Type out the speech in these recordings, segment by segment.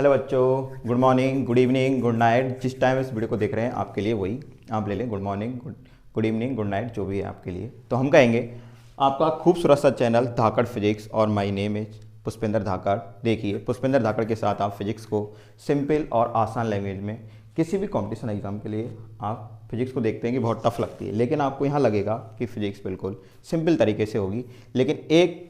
Hello बच्चों, good morning, good evening, good night. जिस time इस वीडियो को देख रहे हैं आपके लिए वही आप ले लें। Good morning, good evening, good night, जो भी है आपके लिए। तो हम कहेंगे आपका खूबसूरत सा चैनल धाकड़ फिजिक्स और माय नेम इज पुष्पेंद्र धाकड़। देखिए, पुष्पेंद्र धाकड़ के साथ आप फिजिक्स को सिंपल और आसान लैंग्वेज में किसी भी कॉम्पिटिशन एग्जाम के लिए आप फिजिक्स को देखते हैं कि बहुत टफ लगती है, लेकिन आपको यहाँ लगेगा कि फिजिक्स बिल्कुल सिंपल तरीके से होगी। लेकिन एक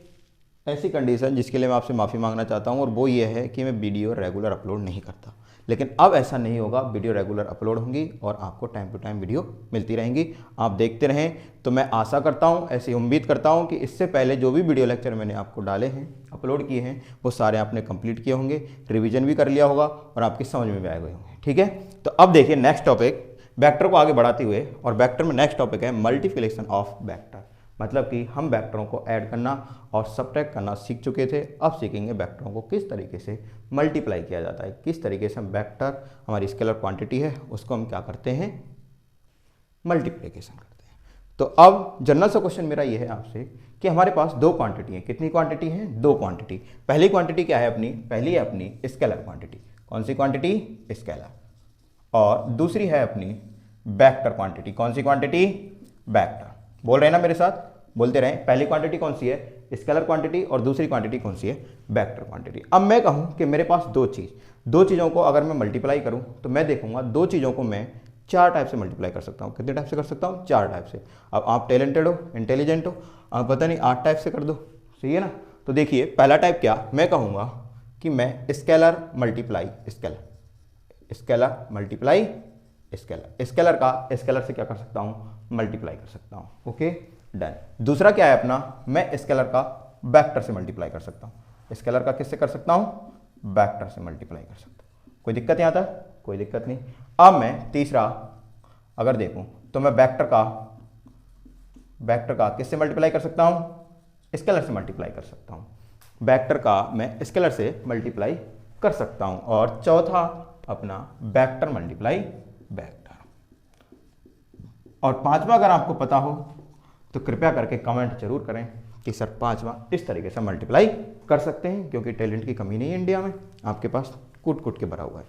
ऐसी कंडीशन जिसके लिए मैं आपसे माफ़ी मांगना चाहता हूँ, और वो ये है कि मैं वीडियो रेगुलर अपलोड नहीं करता। लेकिन अब ऐसा नहीं होगा, वीडियो रेगुलर अपलोड होंगी और आपको टाइम टू टाइम वीडियो मिलती रहेंगी। आप देखते रहें। तो मैं आशा करता हूँ, ऐसी उम्मीद करता हूँ कि इससे पहले जो भी वीडियो लेक्चर मैंने आपको डाले हैं, अपलोड किए हैं, वो सारे आपने कंप्लीट किए होंगे, रिविजन भी कर लिया होगा और आपकी समझ में भी आए हुए होंगे। ठीक है, तो अब देखिए नेक्स्ट टॉपिक, वेक्टर को आगे बढ़ाते हुए, और वेक्टर में नेक्स्ट टॉपिक है मल्टीप्लिकेशन ऑफ वेक्टर। मतलब कि हम वेक्टरों को ऐड करना और सब्ट्रैक्ट करना सीख चुके थे, अब सीखेंगे वेक्टरों को किस तरीके से मल्टीप्लाई किया जाता है, किस तरीके से हम वेक्टर, हमारी स्केलर क्वांटिटी है, उसको हम क्या करते हैं, मल्टीप्लिकेशन करते हैं। तो अब जनरल सा क्वेश्चन मेरा ये है आपसे कि हमारे पास दो क्वांटिटी है। कितनी क्वांटिटी है? दो क्वांटिटी। पहली क्वांटिटी क्या है अपनी? पहली है अपनी स्केलर क्वांटिटी। कौन सी क्वांटिटी? स्केलर। और दूसरी है अपनी वेक्टर क्वांटिटी। कौन सी क्वांटिटी? वेक्टर। बोल रहे हैं ना मेरे साथ? बोलते रहें। पहली क्वांटिटी कौन सी है? Scalar quantity. और दूसरी क्वांटिटी कौन सी है? Vector quantity. अब मैं कहूं कि मेरे पास दो चीज़ों को अगर मैं मल्टीप्लाई करूं तो मैं देखूंगा दो चीज़ों को मैं चार टाइप से मल्टीप्लाई कर सकता हूं। कितने टाइप से कर सकता हूं? चार टाइप से। अब आप टैलेंटेड हो, इंटेलिजेंट हो, आप पता नहीं 8 टाइप से कर दो, सही है ना? तो देखिए, पहला टाइप क्या, मैं कहूँगा कि मैं scalar multiply scalar, scalar multiply scalar, scalar का स्केलर से क्या कर सकता हूँ? मल्टीप्लाई कर सकता हूँ। Okay, done. दूसरा क्या है अपना, मैं स्केलर का वेक्टर से मल्टीप्लाई कर सकता हूँ। स्केलर का किससे कर सकता हूँ? वेक्टर से मल्टीप्लाई कर सकता हूँ। कोई दिक्कत यहाँ तक? कोई दिक्कत नहीं। अब मैं तीसरा अगर देखूँ तो मैं वेक्टर का किससे मल्टीप्लाई कर सकता हूँ? स्केलर से मल्टीप्लाई कर सकता हूँ। वेक्टर का मैं स्केलर से मल्टीप्लाई कर सकता हूँ। और चौथा अपना वेक्टर मल्टीप्लाई वेक्टर। और पांचवा अगर आपको पता हो तो कृपया करके कमेंट जरूर करें कि सर पांचवा इस तरीके से मल्टीप्लाई कर सकते हैं, क्योंकि टैलेंट की कमी नहीं है इंडिया में, आपके पास कूट कूट के भरा हुआ है।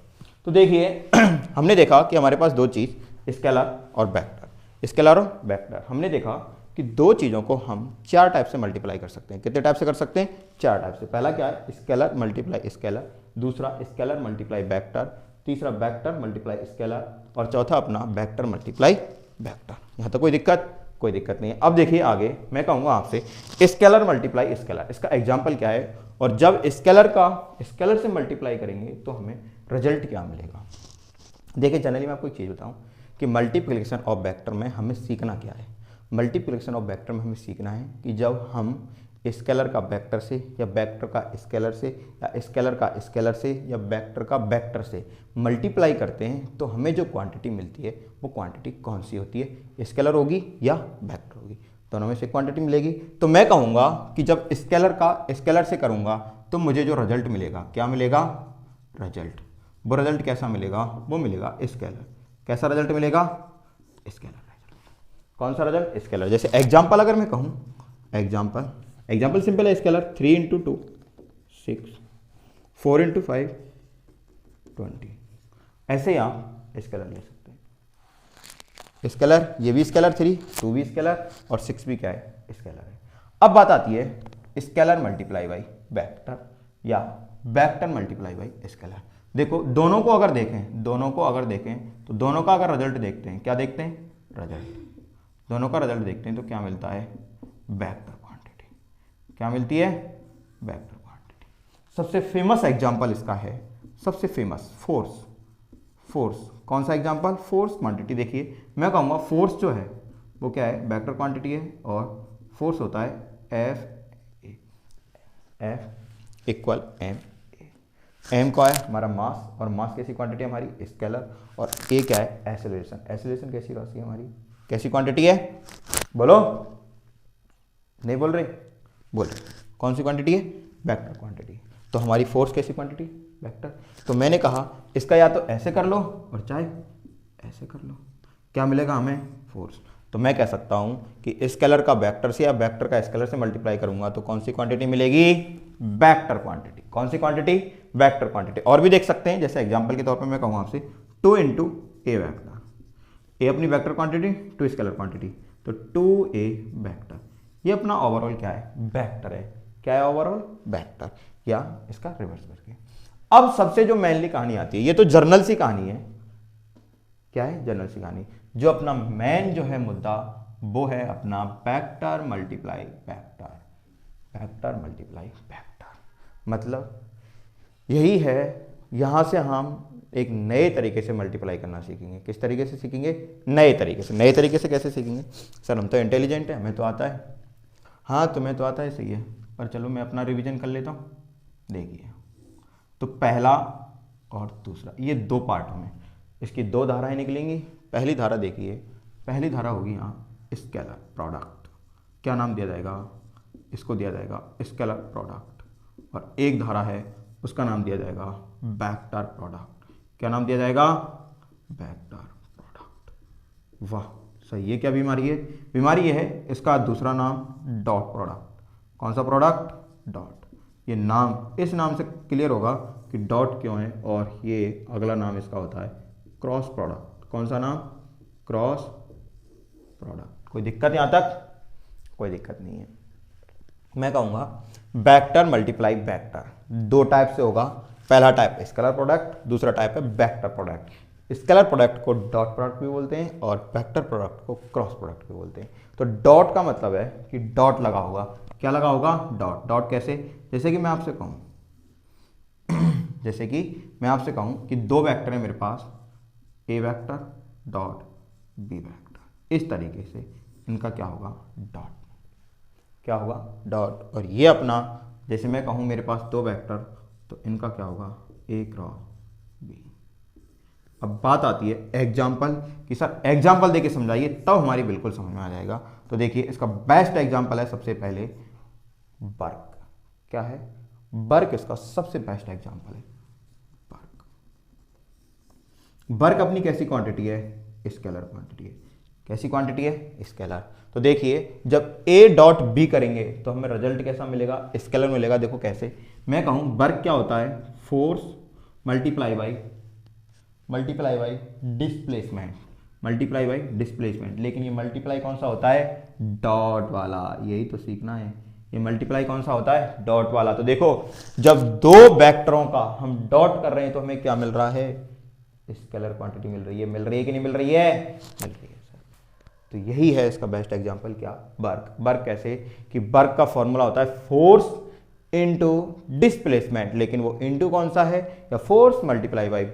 तो देखिए हमने देखा कि हमारे पास दो चीज़, स्केलर और वेक्टर। स्केलर और वेक्टर हमने देखा कि दो चीज़ों को हम चार टाइप से मल्टीप्लाई कर सकते हैं। कितने टाइप से कर सकते हैं? चार टाइप से। पहला क्या है? Scalar multiply scalar. दूसरा स्केलर मल्टीप्लाई वेक्टर। तीसरा वेक्टर मल्टीप्लाई स्केलर। और चौथा अपना वेक्टर मल्टीप्लाई वेक्टर। यहाँ तो कोई दिक्कत नहीं है। अब देखिए आगे मैं कहूँगा आपसे स्केलर मल्टीप्लाई स्केलर। इसका एग्जाम्पल क्या है, और जब स्केलर से मल्टीप्लाई करेंगे तो हमें रिजल्ट क्या मिलेगा। देखिए, जनरली मैं आपको एक चीज़ बताऊँ कि मल्टीप्लिकेशन ऑफ वेक्टर में हमें सीखना क्या है। मल्टीप्लिकेशन ऑफ वेक्टर में हमें सीखना है कि जब हम स्केलर का वेक्टर से, या वेक्टर का स्केलर से, या स्केलर का स्केलर से, या वेक्टर का वेक्टर से मल्टीप्लाई करते हैं तो हमें जो क्वांटिटी मिलती है वो क्वांटिटी कौन सी होती है, स्केलर होगी या वेक्टर होगी। दोनों में से क्वांटिटी मिलेगी। तो मैं कहूँगा कि जब स्केलर का स्केलर से करूँगा तो मुझे जो रिजल्ट मिलेगा, क्या मिलेगा? रिजल्ट। वो रिजल्ट कैसा मिलेगा? वो मिलेगा स्केलर। कैसा रिजल्ट मिलेगा? स्केलर। कौन सा रिजल्ट? स्केलर। जैसे एग्जाम्पल अगर मैं कहूँ, एग्जाम्पल सिंपल है। स्केलर 3 × 2 6, 4 × 5 20। ऐसे ही आप स्केलर ले सकते हैं। स्केलर, ये भी स्केलर 3, 2 भी स्केलर, और 6 भी क्या है? स्केलर है। अब बात आती है स्केलर मल्टीप्लाई बाई वेक्टर, या वेक्टर मल्टीप्लाई बाई स्केलर। देखो, दोनों को अगर देखें तो दोनों का अगर रिजल्ट देखते हैं, क्या देखते हैं? रिजल्ट। दोनों का रिजल्ट देखते हैं तो क्या मिलता है? Vector quantity. क्या मिलती है? Vector quantity. सबसे फेमस एग्जांपल इसका है, सबसे फेमस फोर्स। कौन सा एग्जांपल? Force quantity. देखिए, मैं कहूँगा फोर्स जो है वो क्या है? वेक्टर क्वांटिटी है, और फोर्स होता है F = m। m क्या है? हमारा मास, और मास कैसी क्वांटिटी है? हमारी स्केलर। और a क्या है? एक्सेलरेशन। एक्सेलरेशन कैसी राशि है हमारी? कैसी क्वांटिटी है? बोलो, नहीं बोल रहे? बोल। कौन सी क्वांटिटी है? Vector quantity. तो हमारी फोर्स कैसी क्वांटिटी? वेक्टर। तो मैंने कहा इसका या तो ऐसे कर लो और चाहे ऐसे कर लो, क्या मिलेगा हमें? फोर्स। तो मैं कह सकता हूं कि स्केलर का वेक्टर से या वेक्टर का स्केलर से मल्टीप्लाई करूंगा तो कौन सी क्वांटिटी मिलेगी? Vector quantity. कौन सी क्वांटिटी? Vector quantity. और भी देख सकते हैं, जैसे एग्जांपल के तौर पे मैं कहूँ आपसे 2 इंटू ए वेक्टर, ए अपनी वेक्टर क्वांटिटी, 2 स्केलर क्वांटिटी, तो 2a वेक्टर, ये अपना ओवरऑल क्या है, वेक्टर है। क्या है ओवरऑल, वेक्टर, या इसका रिवर्स करके। अब सबसे जो मेनली कहानी आती है, ये तो जर्नल सी कहानी है, क्या है, जर्नल सी कहानी। जो अपना मेन जो है मुद्दा वो है अपना vector multiply vector, vector multiply vector. मतलब यही है, यहां से हम एक नए तरीके से मल्टीप्लाई करना सीखेंगे। किस तरीके से सीखेंगे, नए तरीके से। नए तरीके से कैसे सीखेंगे, सर हम तो इंटेलिजेंट हैं, हमें तो आता है। हाँ तुम्हें तो आता है, सही है, पर चलो मैं अपना रिवीजन कर लेता हूँ। देखिए, तो पहला और दूसरा, ये दो पार्टों में इसकी दो धाराएं निकलेंगी। पहली धारा देखिए, पहली धारा होगी यहाँ स्केलर प्रोडक्ट, क्या नाम दिया जाएगा, इसको दिया जाएगा स्केलर प्रोडक्ट। और एक धारा है, उसका नाम दिया जाएगा वेक्टर प्रोडक्ट। क्या नाम दिया जाएगा, वेक्टर प्रोडक्ट। वाह सही, ये क्या बीमारी है, बीमारी ये है, इसका दूसरा नाम डॉट प्रोडक्ट। कौन सा प्रोडक्ट, डॉट। ये नाम, इस नाम से क्लियर होगा कि डॉट क्यों है। और ये अगला नाम इसका होता है क्रॉस प्रोडक्ट। कौन सा नाम, क्रॉस प्रोडक्ट। कोई दिक्कत यहाँ तक, कोई दिक्कत नहीं है। मैं कहूँगा वेक्टर मल्टीप्लाई वेक्टर दो टाइप से होगा। पहला टाइप स्केलर प्रोडक्ट, दूसरा टाइप है vector product. Scalar product co dot product भी बोलते हैं और वेक्टर प्रोडक्ट को क्रॉस प्रोडक्ट भी बोलते हैं। तो डॉट का मतलब है कि डॉट लगा होगा। क्या लगा होगा, डॉट। डॉट कैसे, जैसे कि मैं आपसे कहूँ जैसे कि मैं आपसे कहूँ कि दो वेक्टर है मेरे पास, ए वेक्टर डॉट बी वेक्टर। इस तरीके से इनका क्या होगा, डॉट। क्या होगा, डॉट। और ये अपना, जैसे मैं कहूँ मेरे पास दो वेक्टर, तो इनका क्या होगा, ए क्रॉस बी। अब बात आती है एग्जाम्पल कि सर एग्जाम्पल देके समझाइए, तब हमारी बिल्कुल समझ में आ जाएगा। तो देखिए, इसका बेस्ट एग्जाम्पल है सबसे पहले वर्क। क्या है, वर्क इसका सबसे बेस्ट एग्जाम्पल है। वर्क, वर्क अपनी कैसी क्वांटिटी है, स्केलर क्वांटिटी है। कैसी क्वांटिटी है, स्केलर। तो देखिए, जब ए डॉट बी करेंगे तो हमें रिजल्ट कैसा मिलेगा, स्केलर मिलेगा। देखो कैसे, मैं कहूं वर्क क्या होता है, force multiply by displacement, multiply by displacement. लेकिन ये मल्टीप्लाई कौन सा होता है, डॉट वाला। यही तो सीखना है, ये मल्टीप्लाई कौन सा होता है, डॉट वाला। तो देखो, जब दो वेक्टरों का हम डॉट कर रहे हैं तो हमें क्या मिल रहा है, स्केलर क्वांटिटी मिल रही है। मिल रही है कि नहीं मिल रही है, मिल रही है सर। तो यही है इसका बेस्ट एग्जांपल, क्या, वर्क। वर्क कैसे कि वर्क का फॉर्मूला होता है फोर्स इनटू डिस्प्लेसमेंट, लेकिन वो इनटू कौन सा है, या फोर्स मल्टीप्लाई बाई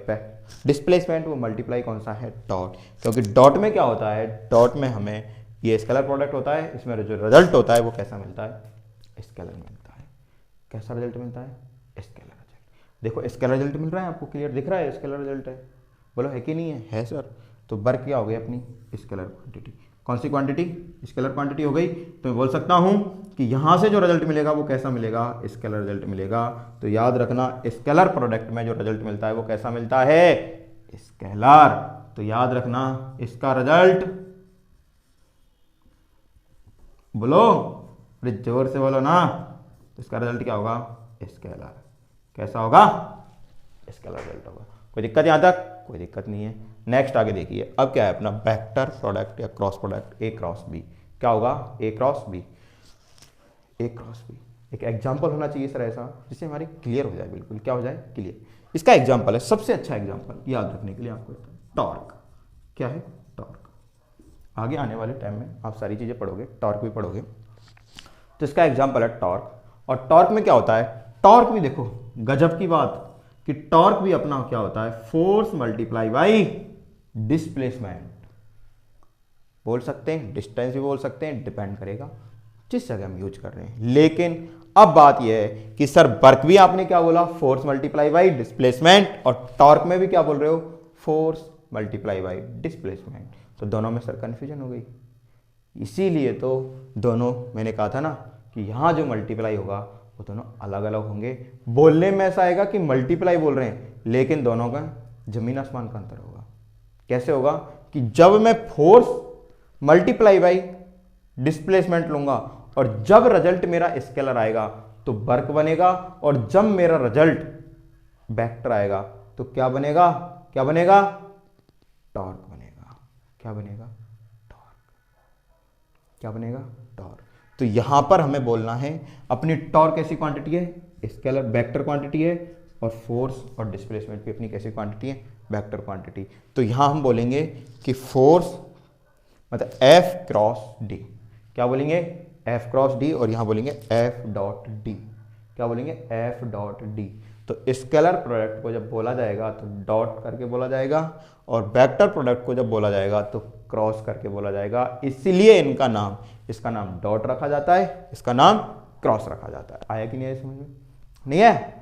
डिस्प्लेसमेंट, वो मल्टीप्लाई कौन सा है, डॉट। क्योंकि डॉट में क्या होता है, डॉट में हमें ये स्केलर प्रोडक्ट होता है, इसमें जो रिजल्ट होता है वो कैसा मिलता है, स्केलर मिलता है। कैसा रिजल्ट मिलता है, स्केलर रिजल्ट। देखो स्केलर रिजल्ट मिल रहा है आपको, क्लियर दिख रहा है, स्केलर रिजल्ट है। बोलो है कि नहीं है, है सर। तो वर्क क्या हो गई अपनी, स्केलर क्वांटिटी। कौन सी क्वांटिटी, स्केलर क्वांटिटी हो गई। तो मैं बोल सकता हूं कि यहां से जो रिजल्ट मिलेगा वो कैसा मिलेगा, स्केलर रिजल्ट मिलेगा। तो याद रखना, स्केलर प्रोडक्ट में जो रिजल्ट मिलता है वो कैसा मिलता है, स्केलर। तो याद रखना, इसका रिजल्ट, बोलो अरे जोर से बोलो ना, इसका रिजल्ट क्या होगा, स्केलर। कैसा होगा, स्केलर रिजल्ट होगा। कोई दिक्कत यहां तक, कोई दिक्कत नहीं है। नेक्स्ट आगे देखिए, अब क्या है अपना वेक्टर प्रोडक्ट या क्रॉस प्रोडक्ट, ए क्रॉस बी। क्या होगा, ए क्रॉस बी, ए क्रॉस बी। एक एग्जांपल होना चाहिए सर ऐसा, जिससे हमारी क्लियर हो जाए, बिल्कुल क्या हो जाए, क्लियर। इसका एग्जांपल है, सबसे अच्छा एग्जांपल याद रखने के लिए आपको, टॉर्क। क्या है, टॉर्क। आगे आने वाले टाइम में आप सारी चीजें पढ़ोगे, टॉर्क भी पढ़ोगे। तो इसका एग्जांपल है टॉर्क। और टॉर्क में क्या होता है, टॉर्क भी देखो गजब की बात कि टॉर्क भी अपना क्या होता है, फोर्स मल्टीप्लाई बाई डिस्प्लेसमेंट। बोल सकते हैं, डिस्टेंस भी बोल सकते हैं, डिपेंड करेगा जिस जगह हम यूज कर रहे हैं। लेकिन अब बात यह है कि सर वर्क भी आपने क्या बोला, फोर्स मल्टीप्लाई बाई डिस्प्लेसमेंट, और टॉर्क में भी क्या बोल रहे हो, फोर्स मल्टीप्लाई बाई डिस्प्लेसमेंट। तो दोनों में सर कंफ्यूजन हो गई। इसीलिए तो दोनों, मैंने कहा था ना कि यहां जो मल्टीप्लाई होगा वो दोनों अलग अलग होंगे। बोलने में ऐसा आएगा कि मल्टीप्लाई बोल रहे हैं, लेकिन दोनों का जमीन आसमान का अंतर होगा। कैसे होगा कि जब मैं फोर्स मल्टीप्लाई बाई डिस्प्लेसमेंट लूंगा और जब रिजल्ट मेरा स्केलर आएगा तो वर्क बनेगा, और जब मेरा रिजल्ट वेक्टर आएगा तो क्या बनेगा, क्या बनेगा, टॉर्क बनेगा। क्या बनेगा, टॉर्क। क्या बनेगा, टॉर्क। तो यहां पर हमें बोलना है अपनी टॉर्क कैसी क्वांटिटी है, स्केलर वेक्टर क्वांटिटी है, और फोर्स और डिस्प्लेसमेंट भी अपनी कैसी क्वांटिटी है, वेक्टर क्वांटिटी। तो यहां हम बोलेंगे कि फोर्स मतलब F क्रॉस डी। क्या बोलेंगे, F क्रॉस डी, और यहां बोलेंगे F डॉट डी। क्या बोलेंगे, F डॉट डी। तो स्केलर प्रोडक्ट को जब बोला जाएगा तो डॉट करके बोला जाएगा, और वेक्टर प्रोडक्ट को जब बोला जाएगा तो क्रॉस करके बोला जाएगा। इसलिए इनका नाम, इसका नाम डॉट रखा जाता है, इसका नाम क्रॉस रखा जाता है। आया कि नहीं आया समझ में, नहीं है?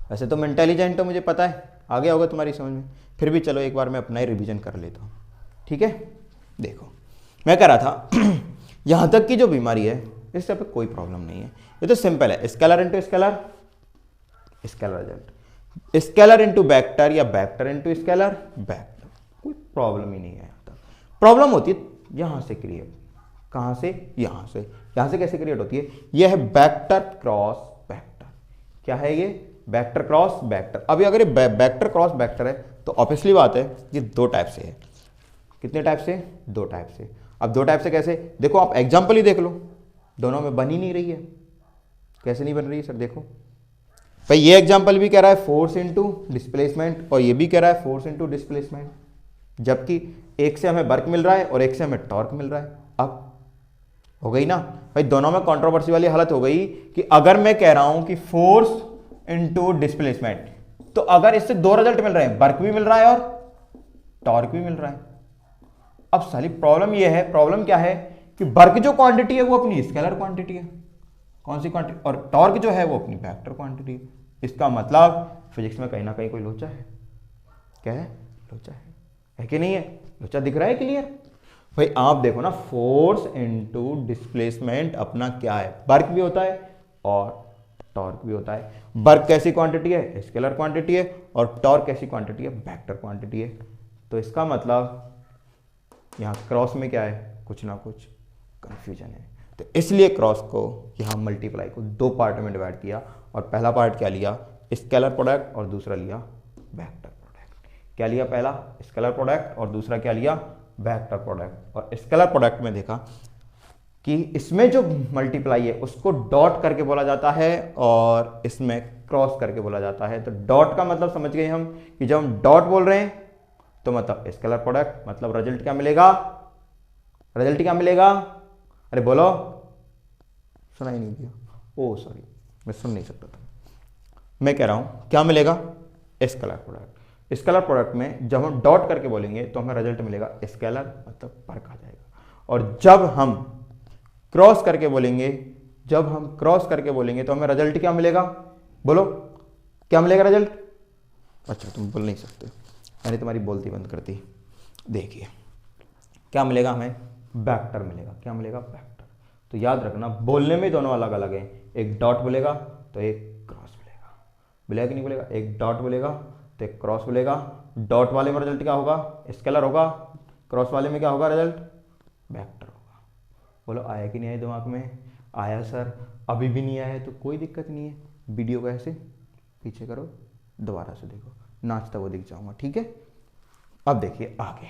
वैसे तो मैं इंटेलिजेंट हो, मुझे पता है, आ गया होगा तुम्हारी समझ में, फिर भी चलो एक बार मैं अपना ही रिवीजन कर लेता हूँ। ठीक है, देखो मैं कह रहा था यहां तक की जो बीमारी है इससे पे कोई प्रॉब्लम नहीं है, ये तो सिंपल है। Scalar into scalar, scalar result, scalar into vector या वेक्टर इंटू स्केलर, वेक्टर, कोई प्रॉब्लम ही नहीं है। यहां तक प्रॉब्लम होती है यहां से क्रिएट, कहां से, यहां से। यहां से कैसे क्रिएट होती है, यह है वेक्टर क्रॉस वेक्टर। क्या है ये, वेक्टर क्रॉस वेक्टर। अभी अगर ये वेक्टर क्रॉस वेक्टर है तो ऑब्वियसली बात है ये दो टाइप से है। कितने टाइप से, दो टाइप से। अब दो टाइप से कैसे, देखो आप एग्जांपल ही देख लो, दोनों में बन ही नहीं रही है। कैसे नहीं बन रही है सर, देखो भाई ये एग्जांपल भी कह रहा है फोर्स इनटू डिस्प्लेसमेंट, और ये भी कह रहा है फोर्स इनटू डिस्प्लेसमेंट, जबकि एक से हमें वर्क मिल रहा है और एक से हमें टॉर्क मिल रहा है। अब हो गई ना भाई, दोनों में कंट्रोवर्सी वाली हालत हो गई कि अगर मैं कह रहा हूं कि फोर्स इनटू डिस्प्लेसमेंट, तो अगर इससे दो रिजल्ट मिल रहे हैं, वर्क भी मिल रहा है और टॉर्क भी मिल रहा है। अब साली प्रॉब्लम यह है, प्रॉब्लम क्या है कि वर्क जो क्वांटिटी है वो अपनी स्केलर क्वांटिटी है, कौन सी क्वांटिटी, और टॉर्क जो है वो अपनी वेक्टर क्वांटिटी है। इसका मतलब फिजिक्स में कहीं ना कहीं कोई लोचा है। क्या है, लोचा है कि नहीं है, लोचा दिख रहा है क्लियर। भाई आप देखो ना, फोर्स इनटू डिस्प्लेसमेंट अपना क्या है, वर्क भी होता है और टॉर्क भी होता है। वर्क कैसी क्वांटिटी है, स्केलर क्वांटिटी है, और टॉर्क कैसी क्वांटिटी है, वेक्टर क्वांटिटी है। तो इसका मतलब यहां क्रॉस में क्या है, कुछ ना कुछ कंफ्यूजन है। तो इसलिए क्रॉस को यहां मल्टीप्लाई को दो पार्ट में डिवाइड किया, और पहला पार्ट क्या लिया, स्केलर प्रोडक्ट, और दूसरा लिया वेक्टर प्रोडक्ट। क्या लिया, पहला स्केलर प्रोडक्ट और दूसरा क्या लिया, वेक्टर प्रोडक्ट। और स्केलर प्रोडक्ट में देखा कि इसमें जो मल्टीप्लाई है उसको डॉट करके बोला जाता है और इसमें क्रॉस करके बोला जाता है। तो डॉट का मतलब समझ गए हम कि जब हम डॉट बोल रहे हैं तो मतलब स्केलर प्रोडक्ट, मतलब रिजल्ट क्या मिलेगा, रिजल्ट क्या मिलेगा, अरे बोलो, सुना ही नहीं दिया, ओ सॉरी मैं सुन नहीं सकता था। मैं कह रहा हूं क्या मिलेगा, स्केलर प्रोडक्ट। स्केलर प्रोडक्ट में जब हम डॉट करके बोलेंगे तो हमें रिजल्ट मिलेगा स्केलर, मतलब वर्क आ जाएगा। और जब हम क्रॉस करके बोलेंगे, जब हम क्रॉस करके बोलेंगे तो हमें रिजल्ट क्या मिलेगा, बोलो क्या मिलेगा रिजल्ट। अच्छा तुम बोल नहीं सकते, मैंने तुम्हारी बोलती बंद कर दी। देखिए क्या मिलेगा, हमें वेक्टर मिलेगा। क्या मिलेगा, वेक्टर। तो याद रखना बोलने में दोनों अलग अलग हैं, एक डॉट बोलेगा तो एक क्रॉस बोलेगा, बोलेगा कि नहीं बोलेगा, एक डॉट बोलेगा तो एक क्रॉस बोलेगा। डॉट वाले में रिजल्ट क्या होगा, स्केलर होगा, क्रॉस वाले में क्या होगा रिजल्ट, वेक्टर होगा। बोलो आया कि नहीं आया दिमाग में, आया सर, अभी भी नहीं आया तो कोई दिक्कत नहीं है, वीडियो को ऐसे पीछे करो, दोबारा से देखो, नाचता हुआ दिख जाऊंगा, ठीक है। अब देखिए आगे,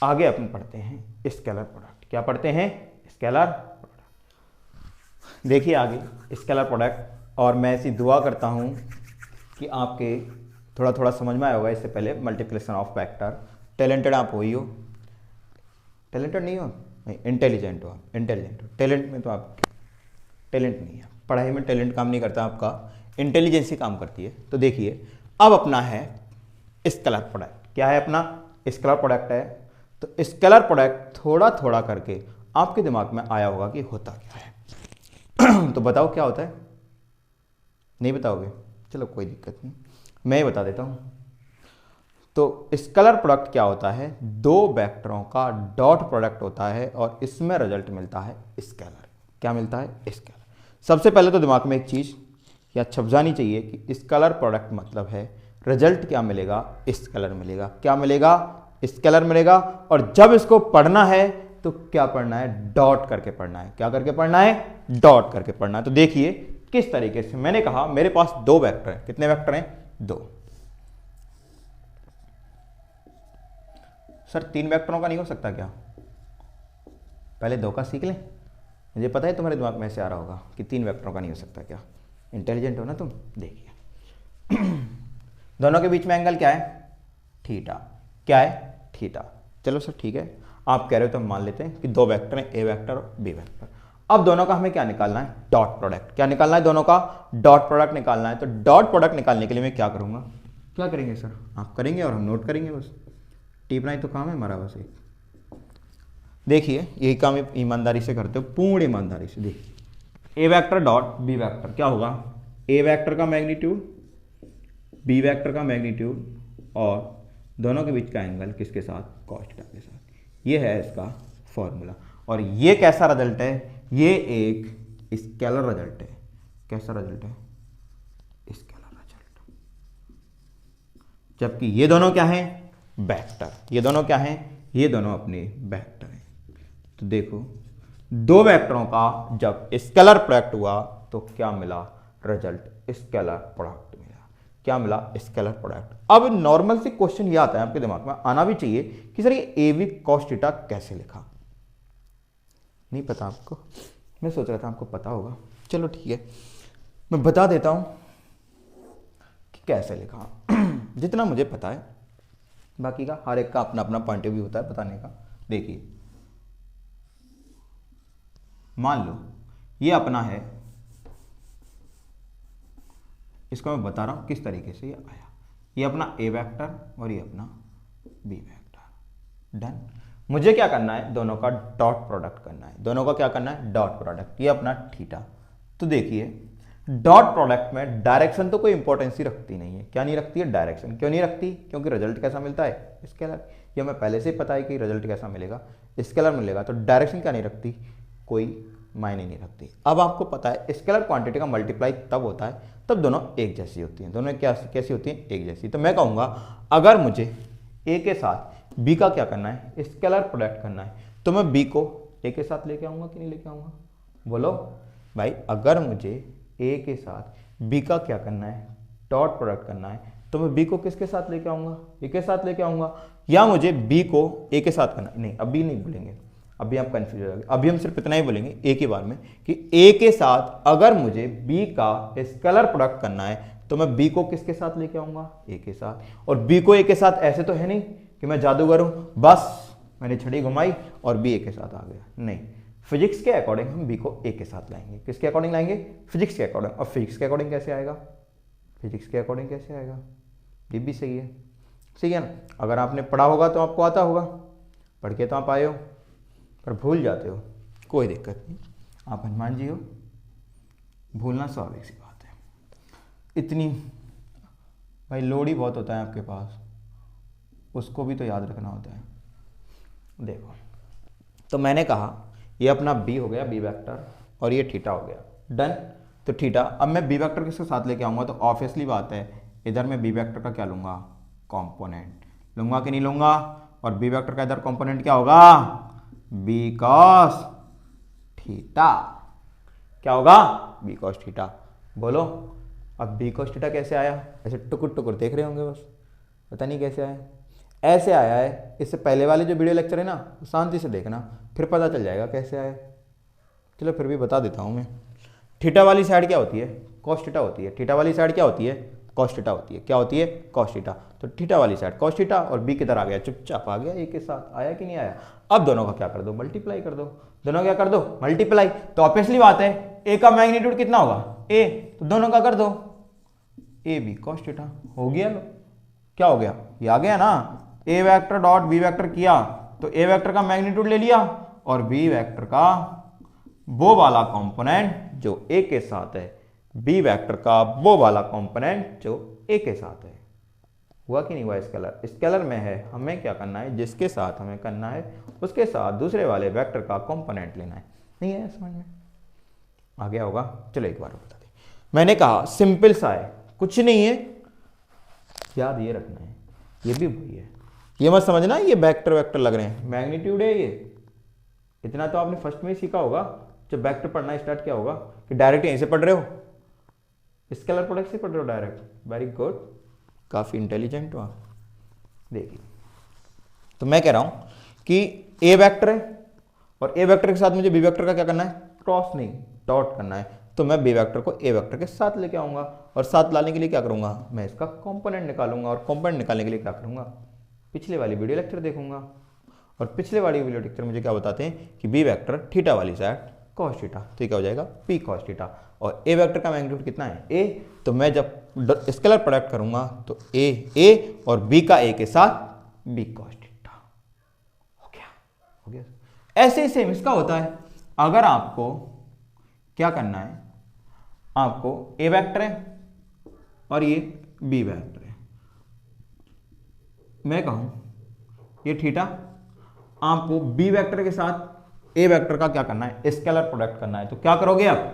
आगे अपन पढ़ते हैं स्केलर प्रोडक्ट। क्या पढ़ते हैं, स्केलर प्रोडक्ट। देखिए आगे स्केलर प्रोडक्ट, और मैं ऐसी दुआ करता हूं कि आपके थोड़ा थोड़ा समझ में आया होगा। इससे पहले मल्टीप्लिकेशन ऑफ वेक्टर, टैलेंटेड आप हो ही हो, टैलेंटेड नहीं हो, नहीं इंटेलिजेंट हो, इंटेलिजेंट हो। टैलेंट में तो आप टैलेंट नहीं है, पढ़ाई में टैलेंट काम नहीं करता, आपका इंटेलिजेंसी काम करती है। तो देखिए अब अपना है स्केलर प्रोडक्ट। क्या है अपना, स्केलर प्रोडक्ट है। तो स्केलर प्रोडक्ट थोड़ा थोड़ा करके आपके दिमाग में आया होगा कि होता क्या है। तो बताओ क्या होता है, नहीं बताओगे, चलो कोई दिक्कत नहीं, मैं ही बता देता हूं। तो स्केलर प्रोडक्ट क्या होता है, दो वेक्टरों का डॉट प्रोडक्ट होता है और इसमें रिजल्ट मिलता है स्केलर। क्या मिलता है, स्केलर। सबसे पहले तो दिमाग में एक चीज या छप जानी चाहिए कि स्केलर प्रोडक्ट मतलब है रिजल्ट क्या मिलेगा, स्केलर मिलेगा। क्या मिलेगा, स्केलर मिलेगा। और जब इसको पढ़ना है तो क्या पढ़ना है, डॉट करके पढ़ना है। क्या करके पढ़ना है, डॉट करके पढ़ना है। तो देखिए किस तरीके से? मैंने कहा मेरे पास दो वेक्टर हैं। कितने वेक्टर हैं? दो। सर 3 वेक्टरों का नहीं हो सकता क्या? पहले 2 का सीख लें। मुझे पता है तुम्हारे दिमाग में ऐसे आ रहा होगा कि 3 वेक्टरों का नहीं हो सकता क्या? इंटेलिजेंट हो ना तुम। देखिए दोनों के बीच में एंगल क्या है? थीटा। क्या है? थीटा। चलो सर ठीक है, आप कह रहे हो तो हम मान लेते हैं कि 2 वेक्टर हैं, ए वेक्टर और बी वेक्टर। अब दोनों का हमें क्या निकालना है? Dot product. क्या निकालना है? दोनों का डॉट प्रोडक्ट निकालना है। तो डॉट प्रोडक्ट निकालने के लिए मैं क्या करूंगा? क्या करेंगे सर? आप करेंगे और हम नोट करेंगे बस। टिप्पणी तो काम है हमारा बस एक। देखिए यही काम ईमानदारी से करते हो, पूर्ण ईमानदारी से। देखिए ए वेक्टर डॉट बी वेक्टर क्या होगा? ए वेक्टर का मैग्नीट्यूड, बी वेक्टर का मैग्नीट्यूड और दोनों के बीच का एंगल किसके साथ? कॉस थीटा के साथ। ये है इसका फॉर्मूला। और ये कैसा रिजल्ट है? ये एक स्केलर रिजल्ट है। कैसा रिजल्ट है? Scalar result. जबकि ये दोनों क्या हैं? वेक्टर। ये दोनों क्या हैं? ये दोनों अपने वेक्टर हैं। तो देखो 2 वेक्टरों का जब स्केलर प्रोडक्ट हुआ तो क्या मिला? रिजल्ट स्केलर प्रोडक्ट मिला। क्या मिला? Scalar product. अब नॉर्मल से क्वेश्चन ये आता है आपके दिमाग में, आना भी चाहिए कि सर ये ए बी कॉस थीटा कैसे लिखा? नहीं पता आपको? मैं सोच रहा था आपको पता होगा। चलो ठीक है, मैं बता देता हूं कि कैसे लिखा जितना मुझे पता है। बाकी का हर एक का अपना अपना पॉइंट ऑफ व्यू होता है बताने का। देखिए मान लो ये अपना है, इसको मैं बता रहा हूं किस तरीके से ये आया। ये अपना ए वेक्टर और ये अपना बी वेक्टर। डन। मुझे क्या करना है? दोनों का डॉट प्रोडक्ट करना है। दोनों का क्या करना है? Dot product. ये अपना थीटा। तो देखिए डॉट प्रोडक्ट में डायरेक्शन तो कोई इंपॉर्टेंस ही रखती नहीं है। क्या नहीं रखती है? डायरेक्शन। क्यों नहीं रखती? क्योंकि रिजल्ट कैसा मिलता है? स्केलर। ये हमें पहले से ही पता है कि रिजल्ट कैसा मिलेगा? स्केलर मिलेगा। तो डायरेक्शन क्या नहीं रखती? कोई मायने नहीं रखती। अब आपको पता है स्केलर क्वांटिटी का मल्टीप्लाई तब होता है तब दोनों एक जैसी होती हैं। दोनों क्या कैसी होती हैं? एक जैसी। तो मैं कहूँगा अगर मुझे ए के साथ बी का क्या करना है? स्केलर प्रोडक्ट करना है, तो मैं बी को ए के साथ लेके आऊँगा कि नहीं लेके आऊँगा? बोलो भाई। अगर मुझे ए के साथ बी का क्या करना है? डॉट प्रोडक्ट करना है, तो मैं बी को किसके साथ लेके आऊँगा? ए के साथ लेके आऊँगा। या मुझे बी को ए के साथ करना है? नहीं, अभी नहीं बोलेंगे, अभी आप कंफ्यूज हो जाओगे। अभी हम सिर्फ इतना ही बोलेंगे ए के बारे में कि ए के साथ अगर मुझे बी का स्केलर प्रोडक्ट करना है तो मैं बी को किसके साथ लेके आऊँगा? ए के साथ। और बी को ए के साथ ऐसे तो है नहीं कि मैं जादूगर हूँ, बस मैंने छड़ी घुमाई और बी ए के साथ आ गया। नहीं, फिजिक्स के अकॉर्डिंग हम बी को ए के साथ लाएंगे। किसके अकॉर्डिंग लाएंगे? फिजिक्स के अकॉर्डिंग। और फिजिक्स के अकॉर्डिंग कैसे आएगा? फिजिक्स के अकॉर्डिंग कैसे आएगा? ये भी सही है। सही है ना? अगर आपने पढ़ा होगा तो आपको आता होगा, पढ़ के तो आप आए हो, पर भूल जाते हो, कोई दिक्कत नहीं। आप हनुमान जी हो, भूलना स्वाभाविक सी बात है। इतनी भाई लोड ही बहुत होता है आपके पास, उसको भी तो याद रखना होता है। देखो तो मैंने कहा ये अपना बी हो गया, बी वेक्टर, और ये थीटा हो गया। डन। तो थीटा, अब मैं बी वेक्टर किसके साथ लेके आऊँगा? तो ऑब्वियसली बात है इधर मैं बी वेक्टर का क्या लूँगा? कॉम्पोनेंट लूँगा कि नहीं लूँगा? और बी वेक्टर का इधर कॉम्पोनेंट क्या होगा? B cos theta. क्या होगा? B cos theta. बोलो अब बी कॉस थीटा कैसे आया? ऐसे टुकुर टुकुर देख रहे होंगे बस, पता नहीं कैसे आया। ऐसे आया है। इससे पहले वाले जो वीडियो लेक्चर है ना, शांति से देखना, फिर पता चल जाएगा कैसे आया। चलो फिर भी बता देता हूँ मैं। थीटा वाली साइड क्या होती है? कॉस थीटा होती है। थीटा वाली साइड क्या होती है? कॉस थीटा होती है। क्या होती है? Cos theta. तो थीटा वाली साइड कॉस थीटा, और बी किधर आ गया? चुपचाप आ गया ए के साथ। आया कि नहीं आया? अब दोनों का क्या कर दो? मल्टीप्लाई कर दो। दोनों क्या कर दो? मल्टीप्लाई। तो ऑब्वियसली बात है ए का मैग्नीट्यूड कितना होगा? ए। तो दोनों का कर दो ए बी कॉस थीटा। हो गया। लो क्या हो गया? ये आ गया ना। ए वेक्टर डॉट बी वेक्टर किया तो ए वेक्टर का मैग्नीट्यूड ले लिया और बी वेक्टर का वो वाला कंपोनेंट जो ए के साथ है, बी वेक्टर का वो वाला कंपोनेंट जो ए के साथ है। हुआ कि नहीं हुआ? स्केलर। स्केलर में है, हमें क्या करना है? जिसके साथ हमें करना है उसके साथ दूसरे वाले वेक्टर का कंपोनेंट लेना है। नहीं है समझ में? आ गया होगा? चलो एक बार बता दें। मैंने कहा सिंपल सा है, कुछ नहीं है, याद ये रखना है। ये भी वही है, ये मत समझना ये वेक्टर वेक्टर लग रहे हैं, मैग्नीट्यूड है ये। इतना तो आपने फर्स्ट में ही सीखा होगा जब वेक्टर पढ़ना स्टार्ट किया होगा कि डायरेक्ट यहीं से पढ़ रहे हो, स्केलर प्रोडक्ट से पढ़ रहे हो डायरेक्ट, वेरी गुड, काफ़ी इंटेलिजेंट हो आप। देखिए तो मैं कह रहा हूँ कि ए वेक्टर है और ए वेक्टर के साथ मुझे बी वेक्टर का क्या करना है, क्रॉस नहीं डॉट करना है। तो मैं बी वेक्टर को ए वेक्टर के साथ लेके आऊँगा और साथ लाने के लिए क्या करूँगा, मैं इसका कॉम्पोनेंट निकालूंगा और कॉम्पोनेंट निकालने के लिए क्या करूँगा, पिछले वाली वीडियो लेक्चर देखूंगा। और पिछले वाली वीडियो लेक्चर मुझे क्या बताते हैं कि बी वेक्टर थीटा वाली साइड कॉस थीटा, तो ये क्या हो जाएगा पी कॉस थीटा। और ए वेक्टर का मैग्नीट्यूड कितना है, ए, तो मैं जब स्केलर प्रोडक्ट करूंगा तो ए और बी का ए के साथ बी कॉस थीटा हो गया, हो गया। ऐसे ही सेम इसका होता है, अगर आपको क्या करना है, आपको ए वेक्टर है और ये बी वेक्टर है, मैं कहूं ये थीटा, आपको बी वेक्टर के साथ ए वेक्टर का क्या करना है, स्केलर प्रोडक्ट करना है। तो क्या करोगे आप,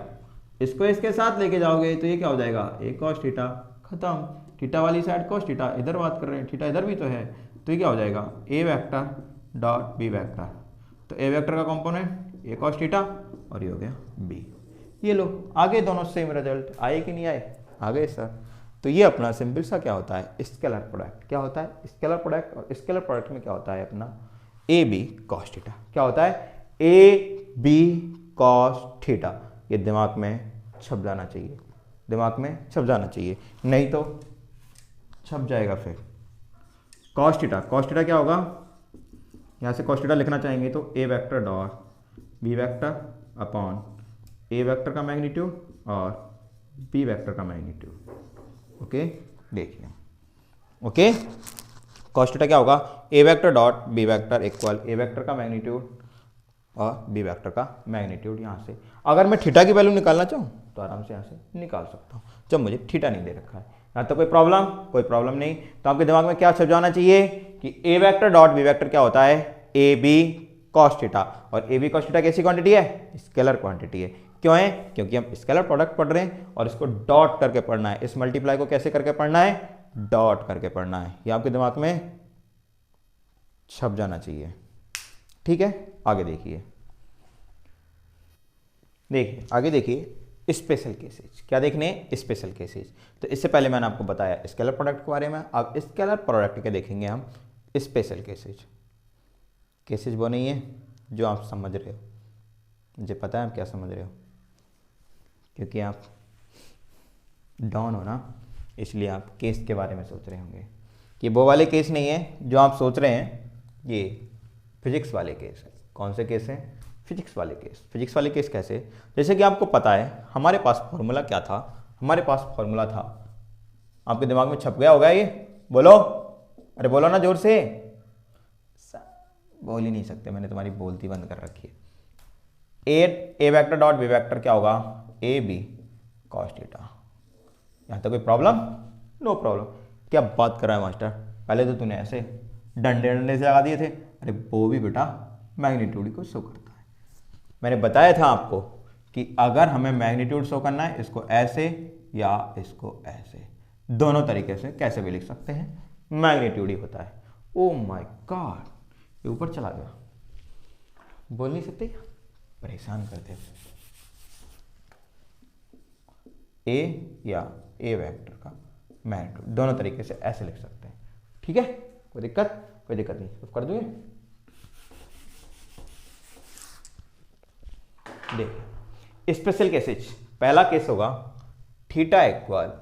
इसको इसके साथ लेके जाओगे तो ये क्या हो जाएगा, ए कॉस थीटा, खत्म। थीटा वाली साइड कॉस थीटा, इधर बात कर रहे हैं, थीटा इधर भी तो है, तो ये क्या हो जाएगा A vector dot B vector. तो ए वेक्टर का कंपोनेंट ए कॉस थीटा और ये हो गया बी। ये लो आगे दोनों सेम रिजल्ट आए कि नहीं आए, आ गए सर। तो ये अपना सिंपल सा क्या होता है, स्केलर प्रोडक्ट। क्या होता है स्केलर प्रोडक्ट, और स्केलर प्रोडक्ट में क्या होता है अपना ए बी कॉस थीटा। क्या होता है ए बी कॉस थीटा। ये दिमाग में छप जाना चाहिए, दिमाग में छप जाना चाहिए, नहीं तो छप जाएगा फिर। कॉस थीटा, कॉस थीटा क्या होगा, यहाँ से कॉस थीटा लिखना चाहेंगे तो A vector dot B vector upon A vector का मैग्नीट्यूड और बी वेक्टर का मैग्नीट्यूड। ओके देखिए, ओके कॉस थीटा क्या होगा, A vector dot B vector equal A vector का मैग्नीट्यूड और बी वेक्टर का मैग्नीट्यूड। यहाँ से अगर मैं थीटा की वैल्यू निकालना चाहूँ तो आराम से यहाँ से निकाल सकता हूँ, जब मुझे थीटा नहीं दे रखा है। यहाँ तो कोई प्रॉब्लम नहीं। तो आपके दिमाग में क्या छप जाना चाहिए कि A vector dot B vector क्या होता है, ए बी कॉस थीटा। और ए बी कॉस थीटा कैसी क्वांटिटी है, स्केलर क्वांटिटी है। क्यों है, क्योंकि हम स्केलर प्रोडक्ट पढ़ रहे हैं और इसको डॉट करके पढ़ना है। इस मल्टीप्लाई को कैसे करके पढ़ना है, डॉट करके पढ़ना है। ये आपके दिमाग में छप जाना चाहिए, ठीक है। आगे देखिए, देखिए आगे देखिए स्पेशल केसेज। क्या देखने, स्पेशल केसेज। तो इससे पहले मैंने आपको बताया स्केलर प्रोडक्ट के बारे में, अब स्केलर प्रोडक्ट के देखेंगे हम स्पेशल केसेज। केसेज वो नहीं है जो आप समझ रहे हो, मुझे पता है आप क्या समझ रहे हो, क्योंकि आप डॉन हो ना, इसलिए आप केस के बारे में सोच रहे होंगे कि वो वाले केस नहीं है जो आप सोच रहे हैं, ये फिजिक्स वाले केस है। कौन से केस हैं, फिजिक्स वाले केस। फिजिक्स वाले केस कैसे, जैसे कि आपको पता है हमारे पास फॉर्मूला क्या था, हमारे पास फॉर्मूला था, आपके दिमाग में छप गया होगा ये, बोलो, अरे बोलो ना जोर से, बोल ही नहीं सकते, मैंने तुम्हारी बोलती बंद कर रखी है। A vector dot B vector क्या होगा, ए बी कॉस थीटा। यहाँ तक कोई प्रॉब्लम, नो प्रॉब्लम। क्या बात कर रहा है मास्टर, पहले तो तूने ऐसे डंडे डंडे से लगा दिए थे, अरे वो भी बेटा मैग्नीट्यूड को शो करता है। मैंने बताया था आपको कि अगर हमें मैग्नीट्यूड शो करना है, इसको ऐसे या इसको ऐसे, दोनों तरीके से कैसे भी लिख सकते हैं, मैग्नीट्यूड ही होता है। ओ माय गॉड, ये ऊपर चला गया, बोल नहीं सकते, परेशान करते। ए या ए वेक्टर का मैग्नीट्यूड दोनों तरीके से ऐसे लिख सकते हैं, ठीक है। कोई दिक्कत, कोई दिक्कत नहीं, तो कर दूंगे। देखिए स्पेशल केसेज, पहला केस होगा थीटा इक्वल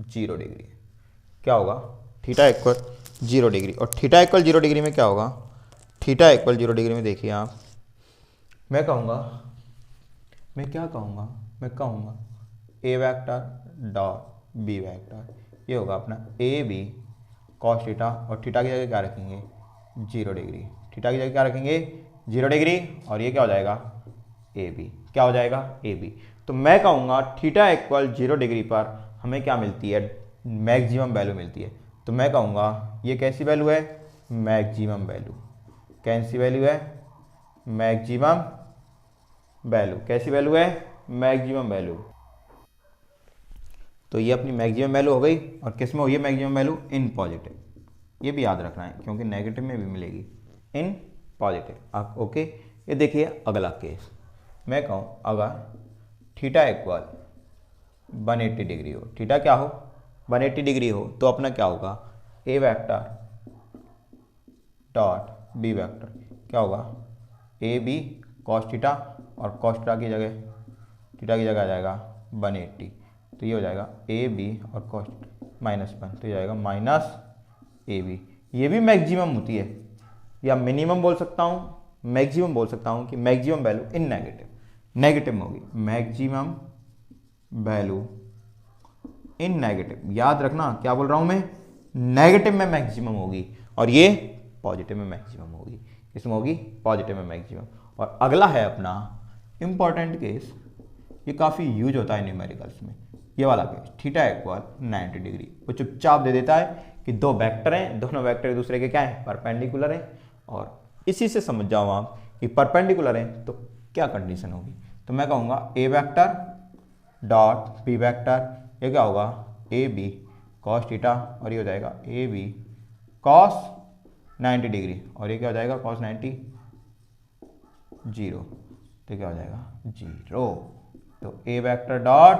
0 डिग्री। क्या होगा, थीटा इक्वल 0 डिग्री। और थीटा इक्वल 0 डिग्री में क्या होगा, थीटा इक्वल 0 डिग्री में देखिए आप, मैं कहूँगा, मैं क्या कहूँगा, मैं कहूँगा ए वेक्टर डॉट बी वेक्टर, ये होगा अपना ए बी कॉस थीटा, और थीटा की जगह क्या रखेंगे 0 डिग्री, थीटा की जगह क्या रखेंगे 0 डिग्री, और ये क्या हो जाएगा ए बी, क्या हो जाएगा ए बी। तो मैं कहूँगा थीटा इक्वल 0 डिग्री पर हमें क्या मिलती है, मैक्सिमम वैल्यू मिलती है। तो मैं कहूँगा ये कैसी वैल्यू है, मैक्सिमम वैल्यू। कैसी वैल्यू है, मैक्सिमम वैल्यू। कैसी वैल्यू है, मैक्सिमम वैल्यू। तो ये अपनी मैक्सिमम वैल्यू हो गई, और किस में हुई है मैक्सिमम वैल्यू, इन पॉजिटिव। ये भी याद रखना है क्योंकि नेगेटिव में भी मिलेगी, इन पॉजिटिव। आप ओके। ये देखिए अगला केस, मैं कहूँ अगर थीटा इक्वल 180 डिग्री हो, थीटा क्या हो 180 डिग्री हो, तो अपना क्या होगा A vector dot B vector क्या होगा ए बी कॉस थीटा, और कॉस थीटा की जगह आ जाएगा 180, तो ये हो जाएगा ए बी और कॉस -1, तो ये जाएगा माइनस ए बी। ये भी मैक्सिमम होती है या मिनिमम बोल सकता हूँ, मैक्सिमम बोल सकता हूँ कि मैक्सिमम वैल्यू इन नेगेटिव में होगी, मैक्सिमम वैल्यू इन नेगेटिव। याद रखना क्या बोल रहा हूँ मैं, नेगेटिव में मैक्सिमम होगी और ये पॉजिटिव में मैक्सिमम होगी। इसमें होगी पॉजिटिव में मैक्सिमम। और अगला है अपना इंपॉर्टेंट केस, ये काफ़ी यूज होता है न्यूमेरिकल्स में, ये वाला केस थीटा इक्वल 90 डिग्री। वो चुपचाप दे देता है कि दो वेक्टर हैं, दोनों वेक्टर एक दूसरे के क्या है परपेंडिकुलर हैं, और इसी से समझ जाओ आप कि परपेंडिकुलर हैं तो क्या कंडीशन होगी। तो मैं कहूँगा ए वेक्टर डॉट बी वेक्टर, ये क्या होगा ए बी कॉस थीटा, और ये हो जाएगा ए बी कॉस 90 डिग्री, और ये क्या हो जाएगा कॉस 90 0, तो क्या हो जाएगा 0। तो A vector dot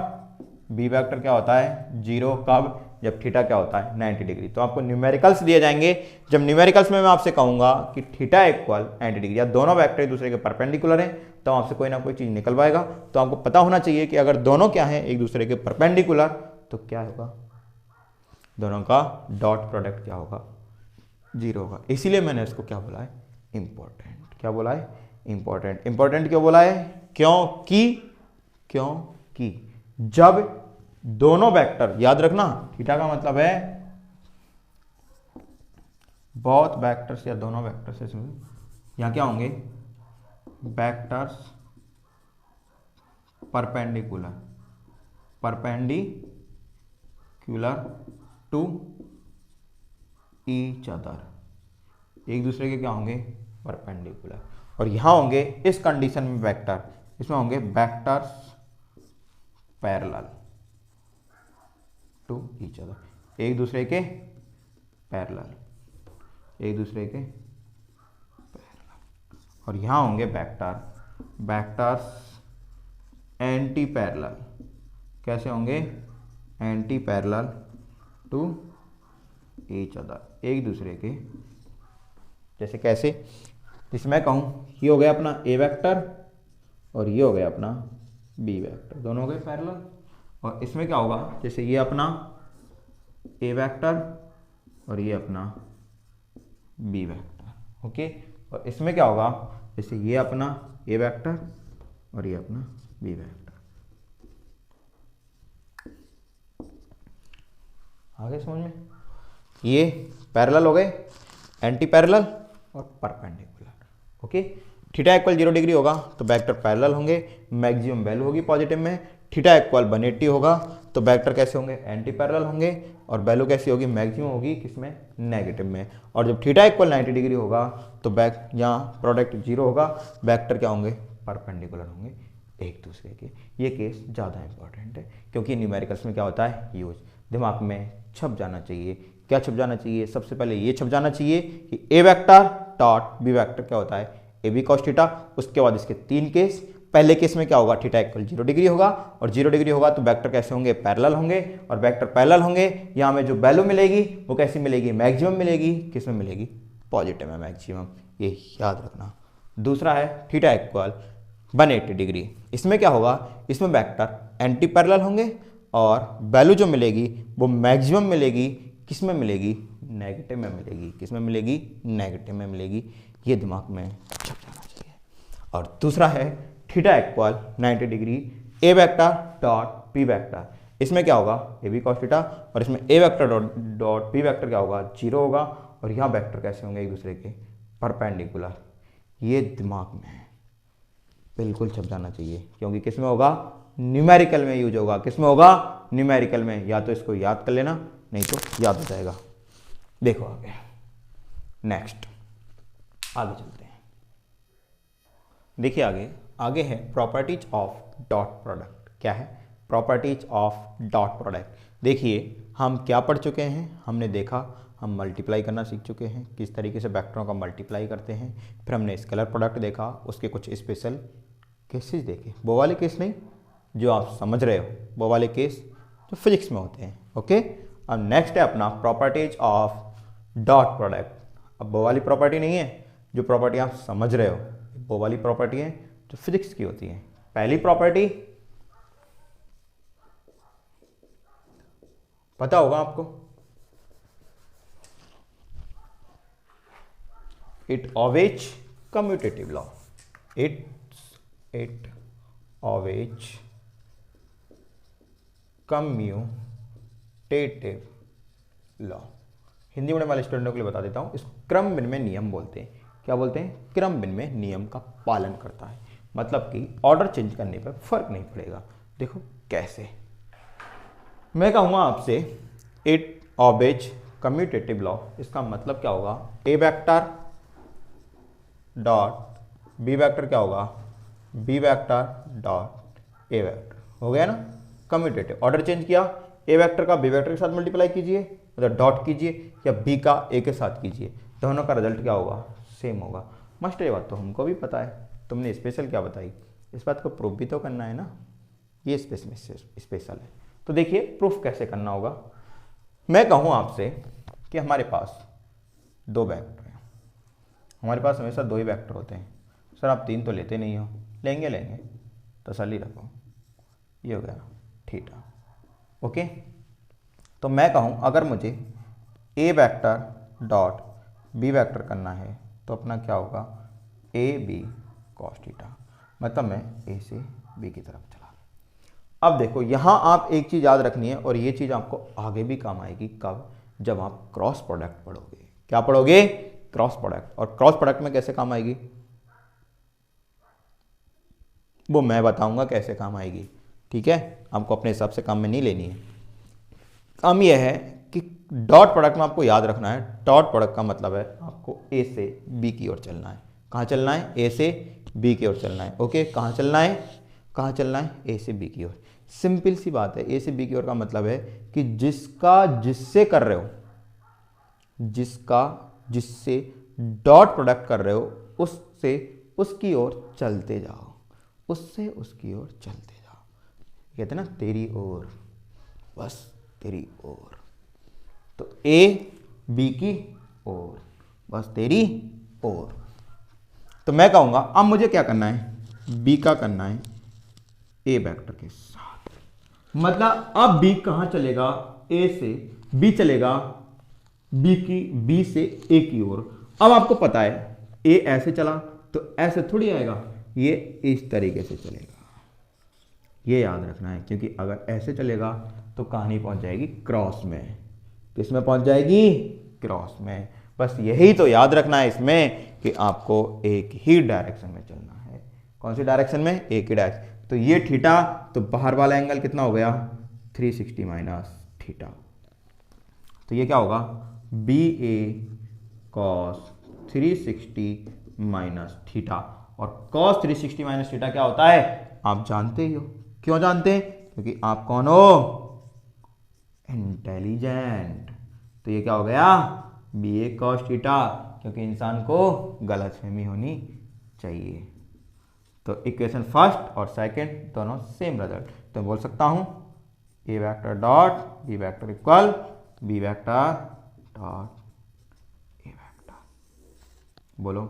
B vector क्या होता है 0, कब जब थीटा क्या होता है 90 डिग्री। तो आपको न्यूमेरिकल्स दिए जाएंगे, जब न्यूमेरिकल्स में मैं आपसे कहूंगा कि थीटा इक्वल 90 डिग्री या दोनों वेक्टर एक दूसरे के परपेंडिकुलर हैं, तो आपसे कोई ना कोई चीज़ निकल पाएगा। तो आपको पता होना चाहिए कि अगर दोनों क्या हैं एक दूसरे के परपेंडिकुलर, तो क्या होगा दोनों का डॉट प्रोडक्ट क्या होगा 0 होगा। इसीलिए मैंने इसको क्या बोला है इंपॉर्टेंट। क्या बोला है इंपॉर्टेंट। इंपॉर्टेंट क्यों बोला है, क्योंकि जब दोनों वेक्टर, याद रखना थीटा का मतलब है बोथ वेक्टर्स या दोनों वेक्टर्स, इसमें यहां क्या होंगे vectors perpendicular to each other, एक दूसरे के क्या होंगे परपेंडिकुलर, और यहां होंगे इस कंडीशन में वेक्टर, इसमें होंगे vectors parallel to each other, एक दूसरे के पैरेलल, और यहां होंगे वेक्टर्स एंटी पैरेलल। कैसे होंगे anti parallel to each other, एक दूसरे के जैसे कैसे, जैसे मैं कहूँ ये हो गया अपना ए वेक्टर और ये हो गया अपना बी वेक्टर, दोनों हो गए पैरेलल। और इसमें क्या होगा जैसे ये अपना ए वेक्टर और ये अपना बी वेक्टर, ओके। और इसमें क्या होगा जैसे ये अपना ए वेक्टर और ये अपना बी वेक्टर। आगे समझ में, ये पैरेलल हो गए, एंटी पैरेलल और perpendicular, okay. Theta equal 0 degree होगा तो वेक्टर पैरेलल होंगे, मैक्सिमम वैल्यू होगी पॉजिटिव में। थीटा इक्वल 180 होगा तो वेक्टर कैसे होंगे एंटी पैरेलल होंगे, और वैल्यू कैसी होगी मैक्सिमम होगी किसमें नेगेटिव में। और जब थीटा इक्वल 90 डिग्री होगा तो यहाँ प्रोडक्ट 0 होगा, वेक्टर क्या होंगे परपेंडिकुलर होंगे एक दूसरे के। ये केस ज़्यादा इंपॉर्टेंट है क्योंकि न्यूमेरिकल्स में क्या होता है यूज, दिमाग में छप जाना चाहिए। क्या छप जाना चाहिए, सबसे पहले ये छप जाना चाहिए कि A vector dot B vector क्या होता है ए बी कॉस थीटा। उसके बाद इसके 3 केस, पहले केस में क्या होगा थीटा इक्वल 0 डिग्री होगा, और 0 डिग्री होगा तो वेक्टर कैसे होंगे पैरेलल होंगे, और वेक्टर पैरेलल होंगे यहाँ में जो वैल्यू मिलेगी वो कैसी मिलेगी मैक्सिमम मिलेगी, किस में मिलेगी पॉजिटिव में मैक्सिमम, ये याद रखना। दूसरा है थीटा इक्वल 180 डिग्री, इसमें क्या होगा इसमें वेक्टर एंटी पैरेलल होंगे और वैल्यू जो मिलेगी वो मैक्सिमम मिलेगी, किस में मिलेगी नेगेटिव में मिलेगी, किस में मिलेगी नेगेटिव में मिलेगी। ये दिमाग में छप जाना चाहिए। और दूसरा है थीटा इक्वल 90 डिग्री ए वेक्टर डॉट बी वेक्टर, इसमें क्या होगा ए बी कॉस थीटा, और इसमें ए वेक्टर डॉट बी वेक्टर क्या होगा 0 होगा, और यहाँ वेक्टर कैसे होंगे एक दूसरे के परपेंडिकुलर। ये दिमाग में बिल्कुल छप जाना चाहिए क्योंकि किस में होगा न्यूमेरिकल में यूज होगा, किस में होगा न्यूमेरिकल में। या तो इसको याद कर लेना नहीं तो याद हो जाएगा। देखो आगे, नेक्स्ट आगे चलते हैं। देखिए आगे है प्रॉपर्टीज ऑफ डॉट प्रोडक्ट। क्या है प्रॉपर्टीज ऑफ डॉट प्रोडक्ट। देखिए हम क्या पढ़ चुके हैं, हमने देखा हम मल्टीप्लाई करना सीख चुके हैं, किस तरीके से वेक्टरों का मल्टीप्लाई करते हैं। फिर हमने स्केलर प्रोडक्ट देखा, उसके कुछ स्पेशल केसेस देखे, वो वाले केस नहीं जो आप समझ रहे हो वो वाले केस जो फिजिक्स में होते हैं। ओके, अब नेक्स्ट है अपना प्रॉपर्टीज ऑफ डॉट प्रोडक्ट। अब वो वाली प्रॉपर्टी नहीं है, जो प्रॉपर्टी आप समझ रहे हो वो वाली प्रॉपर्टी है जो फिजिक्स की होती है। पहली प्रॉपर्टी पता होगा आपको, it always commutative law, it always commutative law. Hindi medium वाले स्टूडेंटों के लिए बता देता हूं, इसको क्रम विनिमय नियम बोलते हैं। क्या बोलते हैं? क्रम विनिमय नियम का पालन करता है, मतलब कि ऑर्डर चेंज करने पर फर्क नहीं पड़ेगा। देखो कैसे, मैं कहूँगा आपसे इट ऑलवेज कम्यूटेटिव लॉ, इसका मतलब क्या होगा? A vector dot B vector क्या होगा? B vector dot A vector, हो गया ना? कम्यूटेटिव, ऑर्डर चेंज किया, ए वेक्टर का बी वेक्टर के साथ मल्टीप्लाई कीजिए, मतलब डॉट कीजिए, या बी का ए के साथ कीजिए, दोनों का रिजल्ट क्या होगा? सेम होगा। मास्टर ये बात तो हमको भी पता है, तुमने स्पेशल क्या बताई? इस बात को प्रूफ भी तो करना है ना, ये स्पेशल है। तो देखिए प्रूफ कैसे करना होगा। मैं कहूँ आपसे कि हमारे पास दो वेक्टर हैं, हमारे पास हमेशा दो ही वेक्टर होते हैं। सर आप तीन तो लेते नहीं हो। लेंगे, तसल्ली रखो। ये हो गया थीटा। ओके, तो मैं कहूँ अगर मुझे ए वेक्टर डॉट बी वेक्टर करना है तो अपना क्या होगा? ए बी कॉस थीटा, मतलब मैं ए से बी की तरफ चला। अब देखो यहाँ आप एक चीज़ याद रखनी है, और ये चीज़ आपको आगे भी काम आएगी। कब? जब आप क्रॉस प्रोडक्ट पढ़ोगे। क्या पढ़ोगे? Cross product. और क्रॉस प्रोडक्ट में कैसे काम आएगी वो मैं बताऊंगा कैसे काम आएगी, ठीक है? आपको अपने हिसाब से काम में नहीं लेनी है। काम यह है कि डॉट प्रोडक्ट में आपको याद रखना है, डॉट प्रोडक्ट का मतलब है आपको ए से बी की ओर चलना है। कहाँ चलना है? ए से बी की ओर चलना है। ओके, कहाँ चलना है? कहाँ चलना है? ए से बी की ओर। सिंपल सी बात है। ए से बी की ओर का मतलब है कि जिसका जिससे कर रहे हो, जिससे डॉट प्रोडक्ट कर रहे हो, उससे उसकी ओर चलते जाओ, उससे उसकी ओर चलते जाओ। कहते हैं ना तेरी ओर, बस तेरी ओर। तो ए बी की ओर, बस तेरी ओर। तो मैं कहूंगा अब मुझे क्या करना है? बी का करना है ए वेक्टर के साथ। मतलब अब बी कहां चलेगा? ए से बी चलेगा, बी से ए की ओर। अब आपको पता है ए ऐसे चला तो ऐसे थोड़ी आएगा, ये इस तरीके से चलेगा। ये याद रखना है, क्योंकि अगर ऐसे चलेगा तो कहानी पहुंच जाएगी क्रॉस में। किस में पहुंच जाएगी? क्रॉस में। बस यही तो याद रखना है इसमें कि आपको एक ही डायरेक्शन में चलना है। कौन सी डायरेक्शन में? एक ही डायरेक्शन। तो ये थीटा, तो बाहर वाला एंगल कितना हो गया? 360 माइनस थीटा। तो ये क्या होगा? बी ए कॉस 360 माइनस थीटा। और कॉस 360 माइनस थीटा क्या होता है? आप जानते ही हो। क्यों जानते हैं? क्योंकि आप कौन हो? इंटेलिजेंट। तो ये क्या हो गया? बी ए कॉस थीटा, क्योंकि इंसान को गलतफहमी होनी चाहिए। तो इक्वेशन फर्स्ट और सेकंड दोनों सेम रिजल्ट। तो मैं बोल सकता हूं A vector dot B vector equal B vector dot A vector. बोलो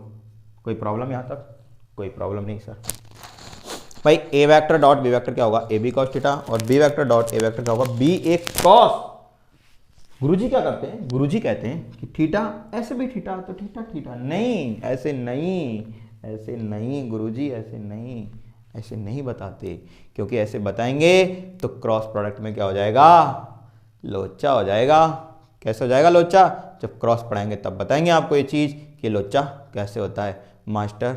कोई प्रॉब्लम यहां तक? कोई प्रॉब्लम नहीं सर। भाई A vector dot B vector क्या होगा? ए बी कॉस थीटा, और B vector dot A vector क्या होगा? बी ए कॉस। गुरुजी क्या करते हैं? गुरुजी कहते हैं कि थीटा ऐसे भी थीटा, तो थीटा थीटा नहीं, ऐसे नहीं, ऐसे नहीं गुरुजी, ऐसे नहीं बताते। क्योंकि ऐसे बताएंगे तो क्रॉस प्रोडक्ट में क्या हो जाएगा? लोचा हो जाएगा। कैसे हो जाएगा लोचा? जब क्रॉस पढ़ाएंगे तब बताएंगे आपको ये चीज़ कि लोचा कैसे होता है। मास्टर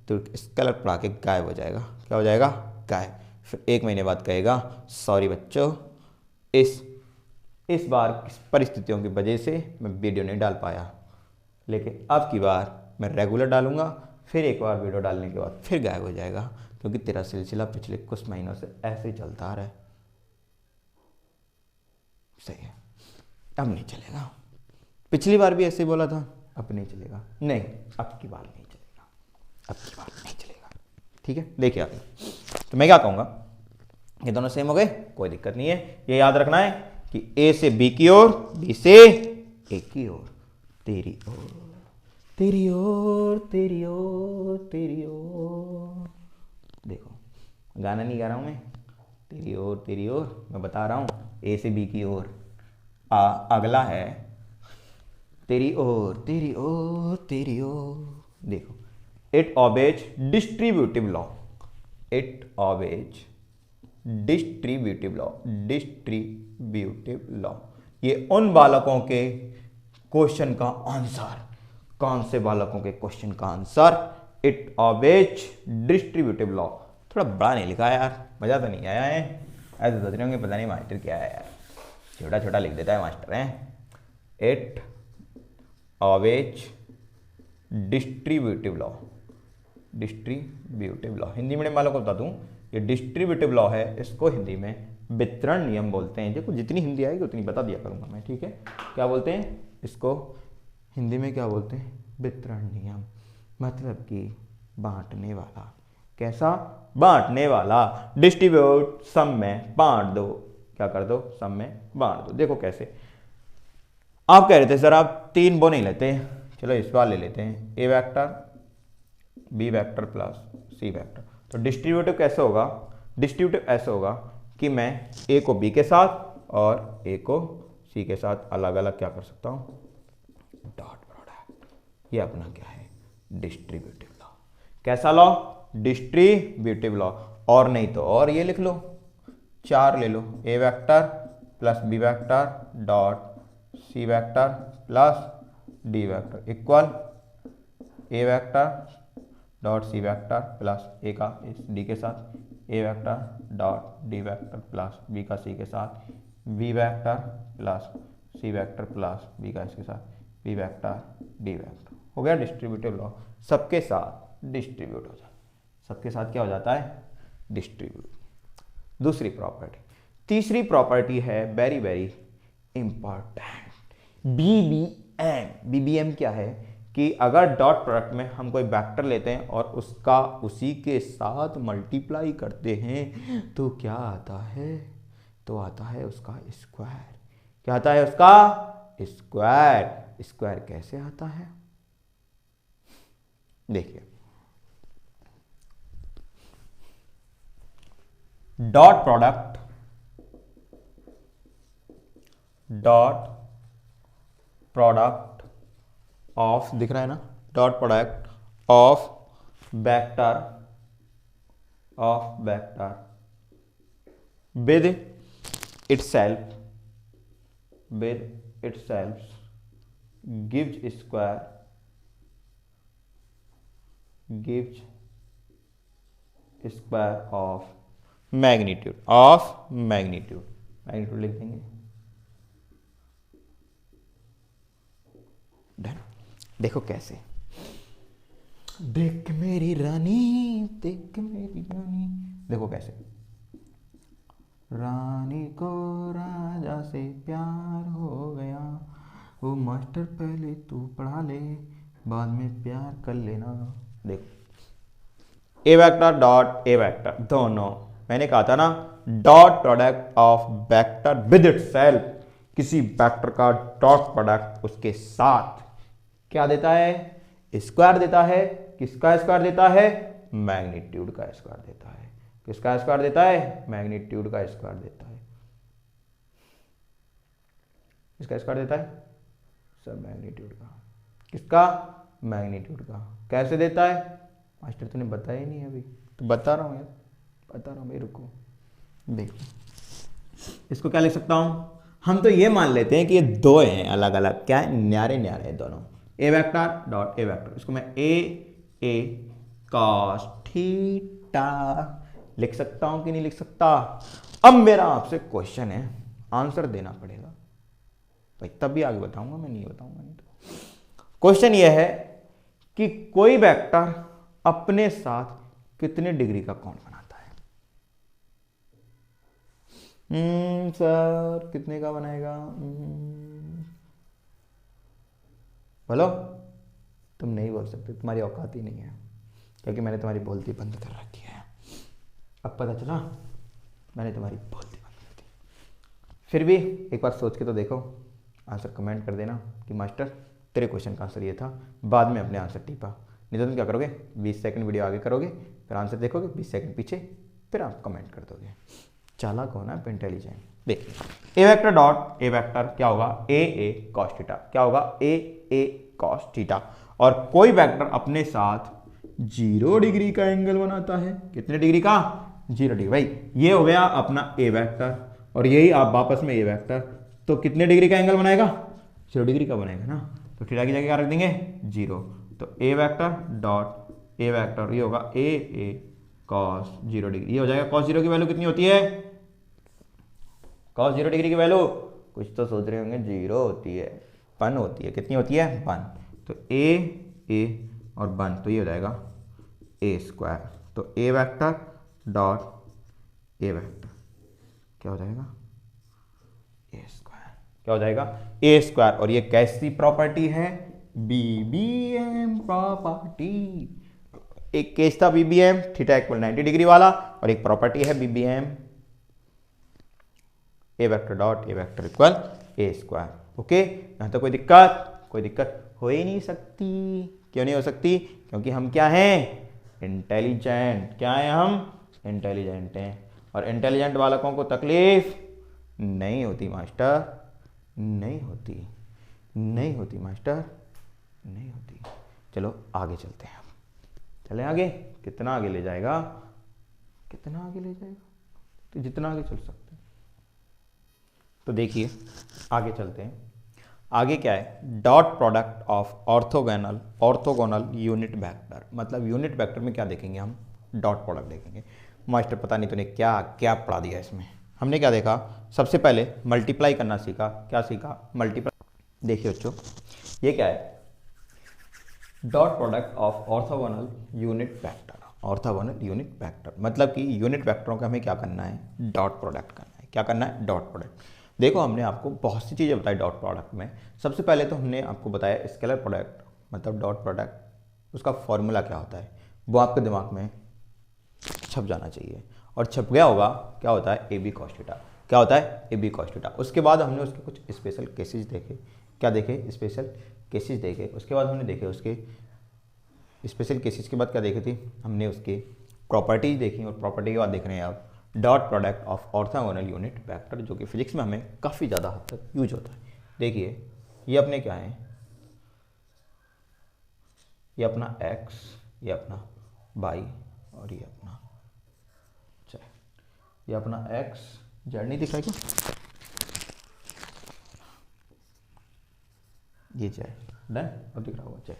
तो स्केलर पढ़ा के गायब हो जाएगा। क्या हो जाएगा? गायब। फिर 1 महीने बाद कहेगा सॉरी बच्चों, इस बार परिस्थितियों की वजह से मैं वीडियो नहीं डाल पाया, लेकिन अब की बार मैं रेगुलर डालूंगा। फिर एक बार वीडियो डालने के बाद फिर गायब हो जाएगा, क्योंकि तेरा सिलसिला पिछले कुछ महीनों से ऐसे ही चलता आ रहा है। सही है, अब नहीं चलेगा। पिछली बार भी ऐसे ही बोला था, अब नहीं चलेगा। नहीं, अब की बार नहीं चलेगा, अब की बार नहीं चलेगा। ठीक है, देखिए आप। तो मैं क्या कहूँगा, ये दोनों सेम हो गए, कोई दिक्कत नहीं है। ये याद रखना है कि ए से बी की ओर, बी से ए की ओर, तेरी ओर, तेरी ओर, तेरी ओर, तेरी ओर। देखो गाना नहीं गा रहा हूं मैं, तेरी ओर, तेरी ओर मैं बता रहा हूं, ए से बी की ओर। अगला है तेरी ओर, तेरी ओर, तेरी ओर। देखो it obeys distributive law, it obeys distributive law, distributive law. ये उन बालकों के क्वेश्चन का आंसर, कौन से बालकों के क्वेश्चन का answer? It obeys distributive law. थोड़ा बड़ा नहीं लिखा यार, मजा तो नहीं आया है। ऐसे सोच रहे होंगे पता नहीं मास्टर क्या है यार, छोटा छोटा लिख देता है मास्टर है। It obeys distributive law, distributive law Hindi medium वालों को बता दूं, ये डिस्ट्रीब्यूटिव लॉ है, इसको हिंदी में वितरण नियम बोलते हैं। देखो जितनी हिंदी आएगी उतनी बता दिया करूंगा मैं, ठीक है। क्या बोलते हैं इसको हिंदी में, क्या बोलते हैं? वितरण नियम, मतलब कि बांटने वाला। कैसा? बांटने वाला। डिस्ट्रीब्यूट, सम में बांट दो, क्या कर दो? सम में बांट दो। देखो कैसे, आप कह रहे थे सर आप 3 वो नहीं लेते, चलो इस बार ले लेते हैं, A vector B vector plus C vector. तो डिस्ट्रीब्यूटिव कैसे होगा? डिस्ट्रीब्यूटिव ऐसे होगा कि मैं ए को बी के साथ और ए को सी के साथ अलग अलग क्या कर सकता हूँ? Dot product. ये अपना क्या है? Distributive law. कैसा लॉ? Distributive law. और नहीं तो और ये लिख लो, 4 ले लो, A vector plus B vector dot C vector plus D vector equal A vector dot C vector plus A का इस डी के साथ, A vector dot D vector plus B का सी के साथ, B vector plus C vector plus B का इसके साथ, बी वेक्टर डी वेक्टर। हो गया डिस्ट्रीब्यूटिव लॉ, सबके साथ डिस्ट्रीब्यूट हो जाता है। सबके साथ क्या हो जाता है? डिस्ट्रीब्यूट। दूसरी प्रॉपर्टी, तीसरी प्रॉपर्टी है very very important, BBM. BBM क्या है कि अगर डॉट प्रोडक्ट में हम कोई वेक्टर लेते हैं और उसका उसी के साथ मल्टीप्लाई करते हैं तो क्या आता है? तो आता है उसका स्क्वायर। क्या आता है? उसका स्क्वायर। स्क्वायर कैसे आता है? देखिए, dot product, dot product of, दिख रहा है ना, dot product of vector, of vector with itself, with itself gives square, gives square of magnitude, of magnitude. Magnitude लिख देंगे, डन। देखो कैसे, देख मेरी रानी, देख मेरी रानी, देखो कैसे, रानी को राजा से प्यार हो गया, वो मास्टर पहले तू पढ़ा ले, बाद में प्यार कर लेना। देखो ए वेक्टर डॉट ए वेक्टर, दोनों मैंने कहा था ना, dot product of vector with itself, किसी वेक्टर का डॉट प्रोडक्ट उसके साथ क्या देता है? स्क्वायर देता है। किसका स्क्वायर देता है? मैग्नीट्यूड का स्क्वायर देता है। किसका स्क्वायर देता है? मैग्नीट्यूड का स्क्वायर देता है। किसका स्क्वायर देता है? सब मैग्नीट्यूड का। किसका? मैग्नीट्यूड का। कैसे देता है? मास्टर तूने बताया ही नहीं अभी, तो बता रहा हूं यार, बता रहा हूं भाई, रुको। देखो इसको क्या लिख सकता हूं? हम तो ये मान लेते हैं कि ये दो हैं अलग अलग, क्या है? न्यारे न्यारे दोनों। ए वेक्टर डॉट ए वेक्टर, इसको मैं ए कॉस थीटा लिख सकता हूं कि नहीं लिख सकता? अब मेरा आपसे क्वेश्चन है, आंसर देना पड़ेगा भाई, तब भी आगे बताऊंगा, मैं नहीं बताऊंगा नहीं तो। क्वेश्चन यह है कि कोई वेक्टर अपने साथ कितने डिग्री का कोण बनाता है? सर कितने का बनाएगा? बोलो। तुम नहीं बोल सकते, तुम्हारी औकात ही नहीं है, क्योंकि मैंने तुम्हारी बोलती बंद कर रखी है। अब पता चला? मैंने तुम्हारी बोलती बंद कर दी। फिर भी एक बार सोच के तो देखो, आंसर कमेंट कर देना कि मास्टर तेरे क्वेश्चन का आंसर ये था, बाद में अपने आंसर टिपा। नहीं तो तुम क्या करोगे, 20 सेकंड वीडियो आगे करोगे, फिर आंसर देखोगे, 20 सेकंड पीछे, फिर आप कमेंट कर दोगे। चालाक होना है, इंटेलिजेंट। देखिए ए वेक्टर डॉट ए वेक्टर क्या होगा, ए कॉस थीटा, क्या होगा, ए कॉस थीटा। और कोई वेक्टर अपने साथ 0 डिग्री का एंगल बनाता है। कितने डिग्री का, 0 डिग्री। भाई ये हो गया अपना ए वेक्टर, और यही आप वापस में ए वेक्टर, तो कितने डिग्री का एंगल बनाएगा, 0 डिग्री का बनेगा ना। तो थीटा की जगह क्या रख देंगे, 0। तो A vector dot A vector ये होगा ए कॉस 0 डिग्री। ये हो जाएगा कॉस 0 की वैल्यू कितनी होती है, कॉस 0 डिग्री की वैल्यू कुछ तो सोच रहे होंगे, 0 होती है, 1 होती है। कितनी होती है, 1। तो ए और 1, तो ये हो जाएगा ए स्क्वायर। तो A vector dot A vector क्या हो जाएगा, ए स्क्वायर। क्या हो जाएगा, ए स्क्वायर। और ये कैसी प्रॉपर्टी है, बीबीएम प्रॉपर्टी। एक केस था बीबीएम थीटा इक्वल 90 डिग्री वाला, और एक प्रॉपर्टी है BBM A vector dot A vector equal A square. Okay, यहां तक कोई दिक्कत हो ही नहीं सकती। क्यों नहीं हो सकती, क्योंकि हम क्या हैं, इंटेलिजेंट। क्या है, हम इंटेलिजेंट हैं, और इंटेलिजेंट बालकों को तकलीफ नहीं होती मास्टर, नहीं होती मास्टर, नहीं होती। चलो आगे चलते हैं, चले आगे। कितना आगे ले जाएगा, तो जितना आगे चल सकते हैं। तो देखिए आगे चलते हैं। आगे क्या है, dot product of orthogonal unit vector. मतलब यूनिट वेक्टर में क्या देखेंगे हम, डॉट प्रोडक्ट देखेंगे। मास्टर पता नहीं तूने क्या क्या पढ़ा दिया इसमें। हमने क्या देखा, सबसे पहले मल्टीप्लाई करना सीखा। क्या सीखा, मल्टीप्लाई। देखिए बच्चों ये क्या है, dot product of orthogonal unit vector. Orthogonal unit vector मतलब कि यूनिट वेक्टरों का हमें क्या करना है, डॉट प्रोडक्ट करना है। क्या करना है, डॉट प्रोडक्ट। देखो हमने आपको बहुत सी चीज़ें बताई डॉट प्रोडक्ट में। सबसे पहले तो हमने आपको बताया स्केलर प्रोडक्ट मतलब डॉट प्रोडक्ट, उसका फॉर्मूला क्या होता है वो आपके दिमाग में छप जाना चाहिए, और छप गया होगा। क्या होता है, ए बी कॉस थीटा। क्या होता है, ए बी कॉस थीटा। उसके बाद हमने उसके कुछ स्पेशल केसेस देखे। क्या देखे, स्पेशल केसेस देखे। उसके बाद हमने देखे उसके स्पेशल केसेस के बाद क्या देखे थे, हमने उसके प्रॉपर्टीज देखी, और प्रॉपर्टी के बाद देख रहे हैं आप dot product of orthogonal unit vector, जो कि फिजिक्स में हमें काफ़ी ज़्यादा हद तक यूज होता है। देखिए ये अपने क्या है, ये अपना x, ये अपना y, और ये अपना z। ये अपना x z नहीं दिख रहा है क्या, ये z डन, और दिख रहा होगा z।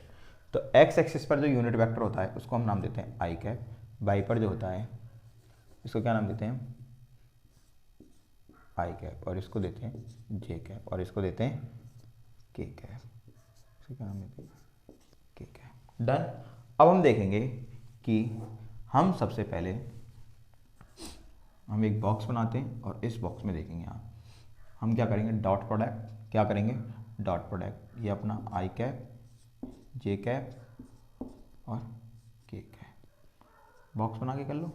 तो x एक्सिस पर जो यूनिट वेक्टर होता है उसको हम नाम देते हैं i कैप। y पर जो होता है इसको क्या नाम देते हैं, आई कैप, और इसको देते हैं जे कैप, और इसको देते हैं के कैप। इसको क्या नाम देते हैं, के कैप। डन। अब हम देखेंगे कि हम सबसे पहले हम एक बॉक्स बनाते हैं, और इस बॉक्स में देखेंगे आप हम क्या करेंगे, डॉट प्रोडक्ट। क्या करेंगे, डॉट प्रोडक्ट। ये अपना आई कैप, जे कैप और के कैप। बॉक्स बना के कर लो।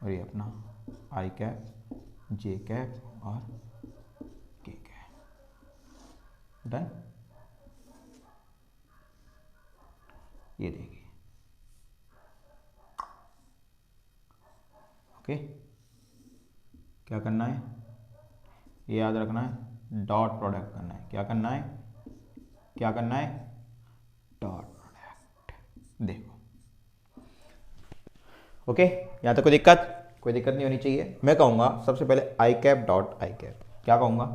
और ये अपना आई कैप, जे कैप और के कैप। डन। ये देखिए, ओके। क्या करना है, ये याद रखना है, डॉट प्रोडक्ट करना है। क्या करना है, क्या करना है, डॉट प्रोडक्ट। देखो ओके, यहाँ तक कोई दिक्कत नहीं होनी चाहिए। मैं कहूँगा सबसे पहले आई कैप डॉट आई कैप। क्या कहूँगा,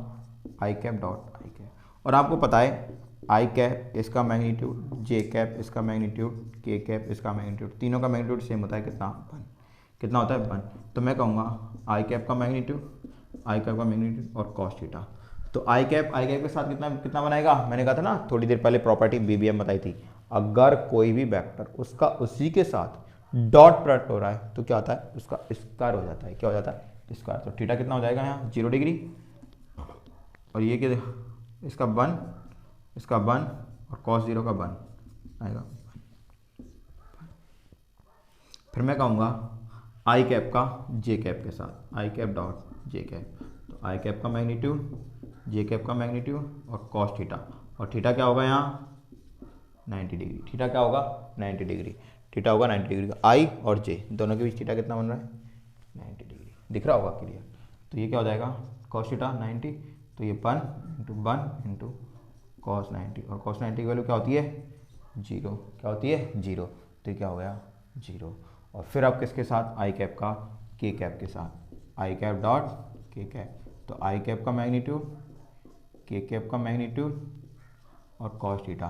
आई कैप डॉट आई कैप। और आपको पता है आई कैप इसका मैग्नीट्यूड, जे कैप इसका मैग्नीट्यूड, के कैप इसका मैग्नीट्यूड, तीनों का मैग्नीट्यूड सेम होता है। कितना, 1। कितना होता है, 1। तो मैं कहूँगा आई कैप का मैग्नीट्यूड और कॉस थीटा। तो आई कैप के साथ कितना बनाएगा, मैंने कहा था ना थोड़ी देर पहले प्रॉपर्टी बीबीएम बताई थी, अगर कोई भी वेक्टर उसका उसी के साथ डॉट प्रोडक्ट हो रहा है तो क्या होता है, उसका स्क्वायर हो जाता है। क्या हो जाता है, स्क्वायर। तो थीटा कितना हो जाएगा यहाँ, 0 डिग्री, और ये क्या, इसका 1 और कॉस 0 का 1 आएगा। फिर मैं कहूँगा आई कैप का जे कैप के साथ, आई कैप डॉट जे कैप, तो आई कैप का मैग्नीट्यूड, जे कैप का मैग्नीट्यूड और कॉस थीटा, और थीटा क्या होगा यहाँ 90 डिग्री, थीटा क्या होगा 90 डिग्री, थीटा होगा 90 डिग्री का। आई और जे दोनों के बीच थीटा कितना बन रहा है 90 डिग्री, दिख रहा होगा क्लियर। तो ये क्या हो जाएगा कॉस थीटा 90, तो ये 1 इंटू कॉस 90, और कॉस 90 की वैल्यू क्या होती है 0, क्या होती है 0, तो ये क्या हो गया 0। और फिर आप किसके साथ आई कैप का के कैप के साथ, आई कैप डॉट के कैप, तो आई कैप का मैग्नीट्यूड, के कैप का मैग्नीट्यूड और कॉस थीटा,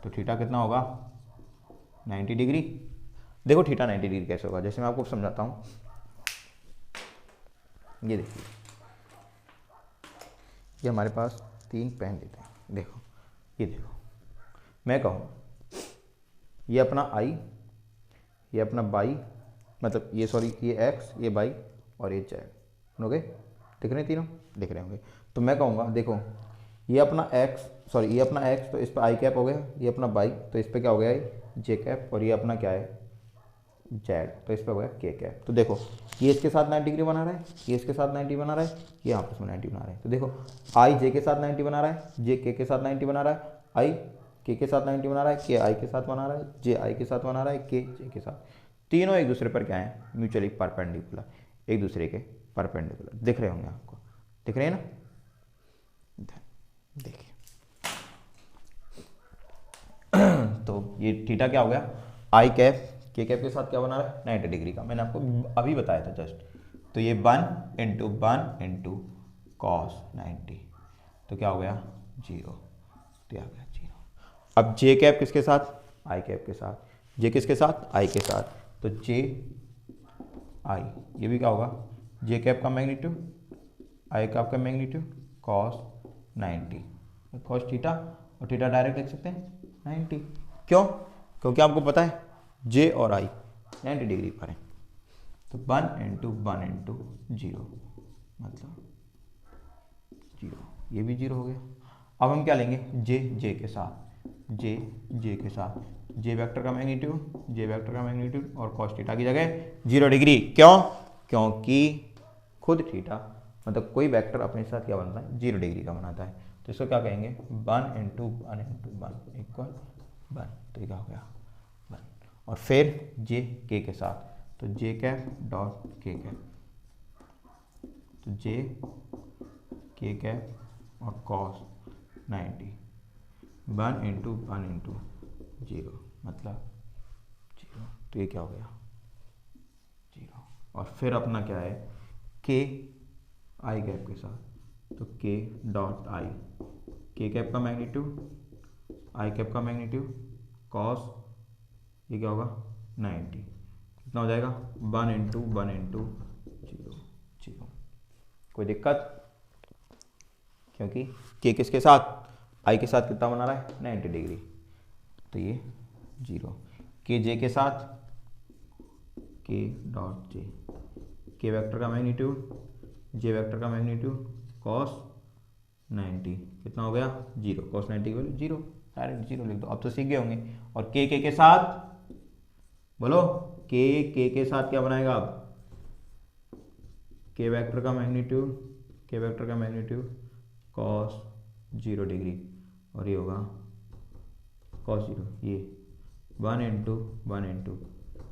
तो थीटा कितना होगा 90 डिग्री। देखो थीटा 90 डिग्री कैसे होगा, जैसे मैं आपको समझाता हूँ। ये देखिए, ये हमारे पास 3 पेन लेते हैं, देखो ये देखो, मैं कहूँ ये अपना आई, ये अपना बाई, मतलब ये सॉरी ये एक्स, ये बाई और ये जेड, ओके दिख रहे हैं तीनों, दिख रहे होंगे। तो मैं कहूँगा देखो ये अपना एक्स, सॉरी ये अपना एक्स, तो इस पर आई कैप हो गया, ये अपना बाई तो इस पर क्या हो गया जे कैप, और ये अपना क्या है जेड, तो इस पर हो गया के कैप। तो देखो ये इसके साथ 90 डिग्री बना रहा है, ये इसके साथ 90 बना रहा है, ये आपस में 90 बना रहे हैं। तो देखो आई जे के साथ 90 बना रहा है, जे के साथ 90 बना रहा है, आई के साथ 90 बना रहा है, के आई के साथ बना रहा है, जे आई के साथ बना रहा है, के जे के साथ, तीनों एक दूसरे पर क्या है म्यूचुअली परपेंडिकुलर, एक दूसरे के परपेंडिकुलर, दिख रहे होंगे आपको, दिख रहे हैं ना, देखिए। तो ये थीटा क्या हो गया आई कैप के कैप के साथ क्या बना रहा है 90 डिग्री का, मैंने आपको अभी बताया था जस्ट। तो ये 1 इंटू कॉस 90, तो क्या हो गया 0, तो आ गया 0। अब जे कैप किसके साथ आई कैप के साथ, जे किसके साथ आई के साथ, तो जे आई, ये भी क्या होगा जे कैप का मैग्नीट्यूड, आई कैप का मैग्नीट्यूड कॉस 90, कॉस थीटा, और थीटा डायरेक्ट लिख सकते हैं 90, क्यों, क्योंकि आपको पता है जे और आई 90 डिग्री पर है। तो 1 इंटू 0 मतलब 0, ये भी 0 हो गया। अब हम क्या लेंगे जे के साथ, जे के साथ, जे वेक्टर का मैग्नीट्यूड और कॉस थीटा की जगह 0 डिग्री, क्यों, क्योंकि खुद थीटा मतलब कोई वेक्टर अपने साथ क्या बनता है 0 डिग्री का बनाता है। तो इसको क्या कहेंगे 1 इंटू 1 इक्वल 1, तो ये क्या हो गया 1। और फिर जे के साथ, तो जे कैप डॉट के कैप, तो जे के कैप और कॉस 90, 1 इंटू 0 मतलब 0, तो ये क्या हो गया 0। और फिर अपना क्या है के आई कैप के साथ, तो के डॉट आई, के कैप का मैग्नीट्यूड, आई कैप का मैग्नीट्यूड कॉस, ये क्या होगा 90, कितना हो जाएगा 1 इंटू 0। कोई दिक्कत, क्योंकि के किसके साथ आई के साथ कितना बना रहा है 90 डिग्री, तो ये 0। के जे के साथ, के डॉट जे, के वेक्टर का मैग्नीट्यूड, जे वेक्टर का मैग्नीट्यूड कॉस 90, कितना हो गया 0, कॉस 90 की वैल्यू 0, डायरेक्ट 0 लिख दो। अब तो सीख गए होंगे। और के साथ बोलो, के साथ क्या बनाएगा अब, के वेक्टर का मैग्नीट्यूड कॉस 0 डिग्री, और ये होगा कॉस 0, ये 1 इंटू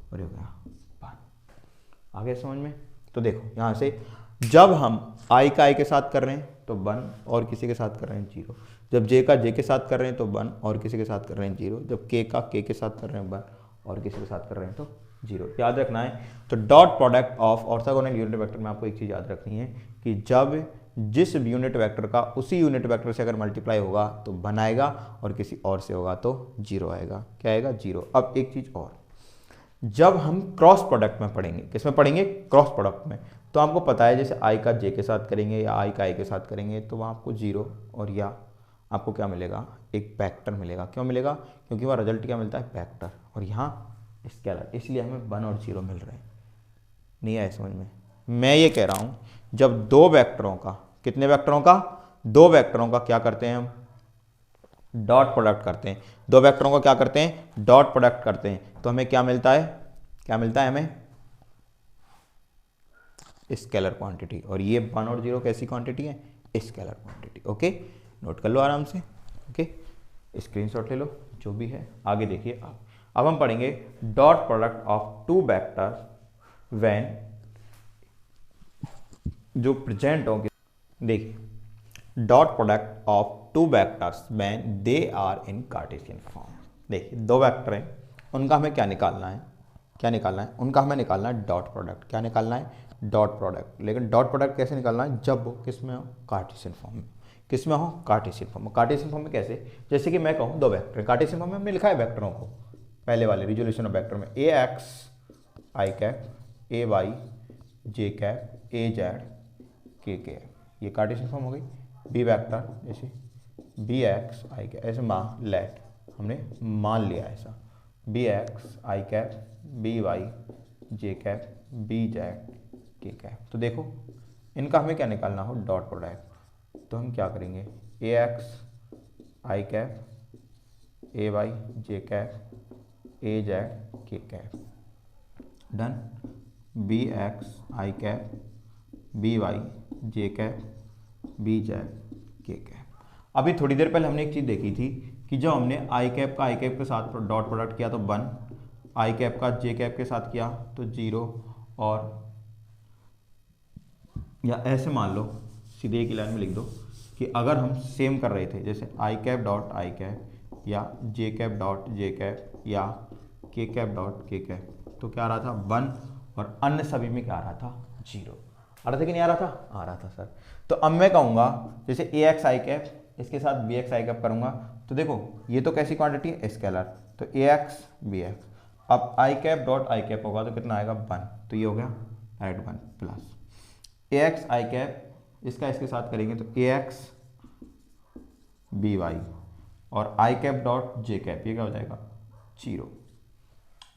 और ये होगा 1। आ गया समझ में। तो देखो यहाँ से जब हम आई का आई के साथ कर रहे हैं तो 1 और किसी के साथ कर रहे हैं 0, जब जे का जे के साथ कर रहे हैं तो 1 और किसी के साथ कर रहे हैं 0, जब के का के साथ कर रहे हैं 1 और किसी के साथ कर रहे हैं तो 0, याद रखना है। तो dot product of orthogonal unit vector में आपको एक चीज़ याद रखनी है कि जब जिस यूनिट वेक्टर का उसी यूनिट वेक्टर से अगर मल्टीप्लाई होगा तो 1 आएगा और किसी और से होगा तो 0 आएगा। क्या आएगा 0। अब एक चीज़ और, जब हम क्रॉस प्रोडक्ट में पढ़ेंगे, किस में पढ़ेंगे क्रॉस प्रोडक्ट में, तो आपको पता है जैसे आई का जे के साथ करेंगे या आई का आई के साथ करेंगे तो वहाँ आपको 0 और या आपको क्या मिलेगा एक वेक्टर मिलेगा। क्यों मिलेगा, क्योंकि वहाँ रिजल्ट क्या मिलता है वेक्टर, और यहाँ स्केलर, इसलिए हमें 1 और 0 मिल रहे हैं। नहीं आया समझ में। मैं ये कह रहा हूँ जब दो वेक्टरों का, कितने वेक्टरों का, 2 वेक्टरों का क्या करते हैं हम डॉट प्रोडक्ट करते हैं, 2 वेक्टरों का क्या करते हैं डॉट प्रोडक्ट करते हैं, तो हमें क्या मिलता है, क्या मिलता है हमें स्केलर क्वांटिटी, और ये 1 और 0 कैसी क्वांटिटी है, स्केलर क्वांटिटी। ओके, नोट कर लो आराम से। ओके, स्क्रीनशॉट ले लो जो भी है। आगे देखिए आप, अब हम पढ़ेंगे dot product of two vector when, जो प्रेजेंट होंगे। देखिए dot product of two vectors when they are in Cartesian form. देखिए दो वेक्टर हैं, उनका हमें क्या निकालना है, क्या निकालना है, उनका हमें निकालना है डॉट प्रोडक्ट। क्या निकालना है, डॉट प्रोडक्ट। लेकिन डॉट प्रोडक्ट कैसे निकालना है, जब वो किस में हो, कार्टेशियन फॉर्म में। किस में हो, कार्टेशियन फॉर्म में। कार्टेशियन फॉर्म में कैसे, जैसे कि मैं कहूँ दो वेक्टर, कार्टेशियन फॉर्म में हमने लिखा है वेक्टरों को पहले वाले रिजोल्यूशन ऑफ वेक्टर में, ए X I cap, A Y J cap, A Z के कैप, ये कार्टेशियन फॉर्म हो गई। बी वेक्टर जैसे बी एक्स आई कैप, ऐसे मान लेट हमने मान लिया ऐसा, B x I cap, B Y J cap, B Z के कैप। तो देखो इनका हमें क्या निकालना हो, डॉट प्रोडक्ट। तो हम क्या करेंगे, ए X I cap, A Y J cap, A Z के cap, done. B x I cap, B Y J cap, B Z के कैप। अभी थोड़ी देर पहले हमने एक चीज़ देखी थी कि जब हमने आई कैप का आई कैप के साथ डॉट प्रोडक्ट किया तो 1, आई कैप का जे कैप के साथ किया तो 0, और या ऐसे मान लो सीधे एक लाइन में लिख दो कि अगर हम सेम कर रहे थे, जैसे आई कैप डॉट आई कैप या जे कैप डॉट जे कैप या के कैप डॉट के कैप, तो क्या आ रहा था 1, और अन्य सभी में क्या आ रहा था 0। आ रहा था कि नहीं आ रहा था, आ रहा था सर। तो अब मैं कहूँगा जैसे ए एक्स आई कैप इसके साथ बी एक्स आई कैप करूँगा, तो देखो ये तो कैसी क्वांटिटी है, स्केलर, तो ए एक्स बी एक्स। अब I cap dot I cap होगा तो कितना आएगा 1, तो ये हो गया add 1 plus A X I cap, इसका इसके साथ करेंगे तो ए एक्स बी वाई, और आई कैप डॉट जे कैप, ये क्या हो जाएगा 0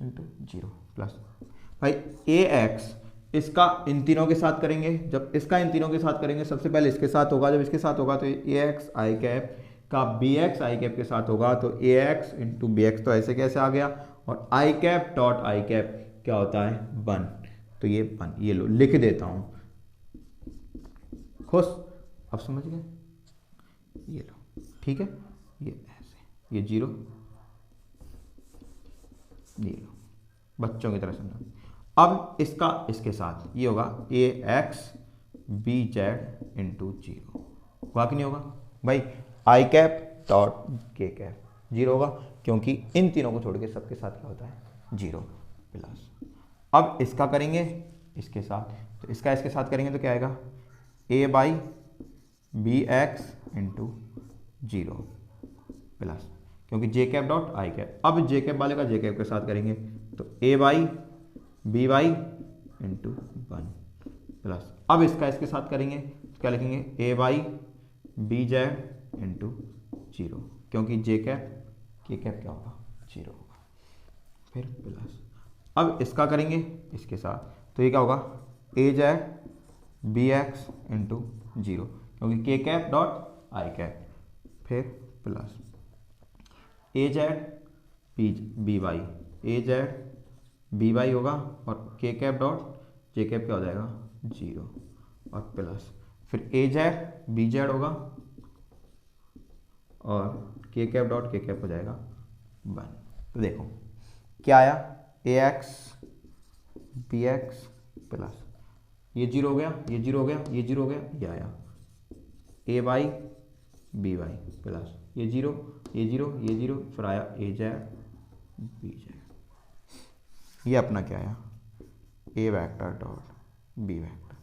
इंटू 0 प्लस भाई ए एक्स, इसका इन तीनों के साथ करेंगे, जब इसका इन तीनों के साथ करेंगे सबसे पहले इसके साथ होगा, जब इसके साथ होगा तो ए एक्स आई कैप का बी एक्स आई कैप के साथ होगा तो ए एक्स इंटू बी एक्स, तो ऐसे कैसे आ गया, और आई कैप डॉट आई कैप क्या होता है 1, तो ये 1, ये लो लिख देता हूँ, खुश, अब समझ गए, ये लो ठीक है, ये ऐसे, ये 0, ये लो बच्चों की तरह समझो। अब इसका इसके साथ ये होगा ए एक्स बी जेड इंटू 0, होगा कि नहीं होगा भाई, आई कैप डॉट के कैप 0 होगा, क्योंकि इन तीनों को छोड़ के सबके साथ क्या होता है 0 प्लस। अब इसका करेंगे इसके साथ, तो इसका इसके साथ करेंगे तो क्या आएगा A by B X into 0 plus, क्योंकि J cap dot I cap. अब जे कैप वाले का जे कैप के साथ करेंगे तो A by B Y into 1 plus, अब इसका इसके साथ करेंगे तो क्या लिखेंगे A by B Z into 0, क्योंकि जे कैप के कैप क्या होगा 0 होगा, फिर प्लस। अब इसका करेंगे इसके साथ तो ये क्या होगा ए जेड बी एक्स इंटू 0, क्योंकि के कैप डॉट आई कैप, फिर प्लस ए जेड बी वाई, ए जेड बी वाई होगा, और के कैप डॉट जे कैप क्या हो जाएगा 0, और प्लस फिर ए जेड बी जेड होगा, और के कैप डॉट के कैप हो जाएगा 1। तो देखो क्या आया, ए एक्स बी एक्स प्लस ये 0 हो गया, ये 0 हो गया, ये 0 हो गया, ये आया ए वाई बी वाई प्लस ये 0, ये 0, ये 0, फिर आया ए जेड बी जेड। ये अपना क्या आया ए वेक्टर डॉट बी वेक्टर,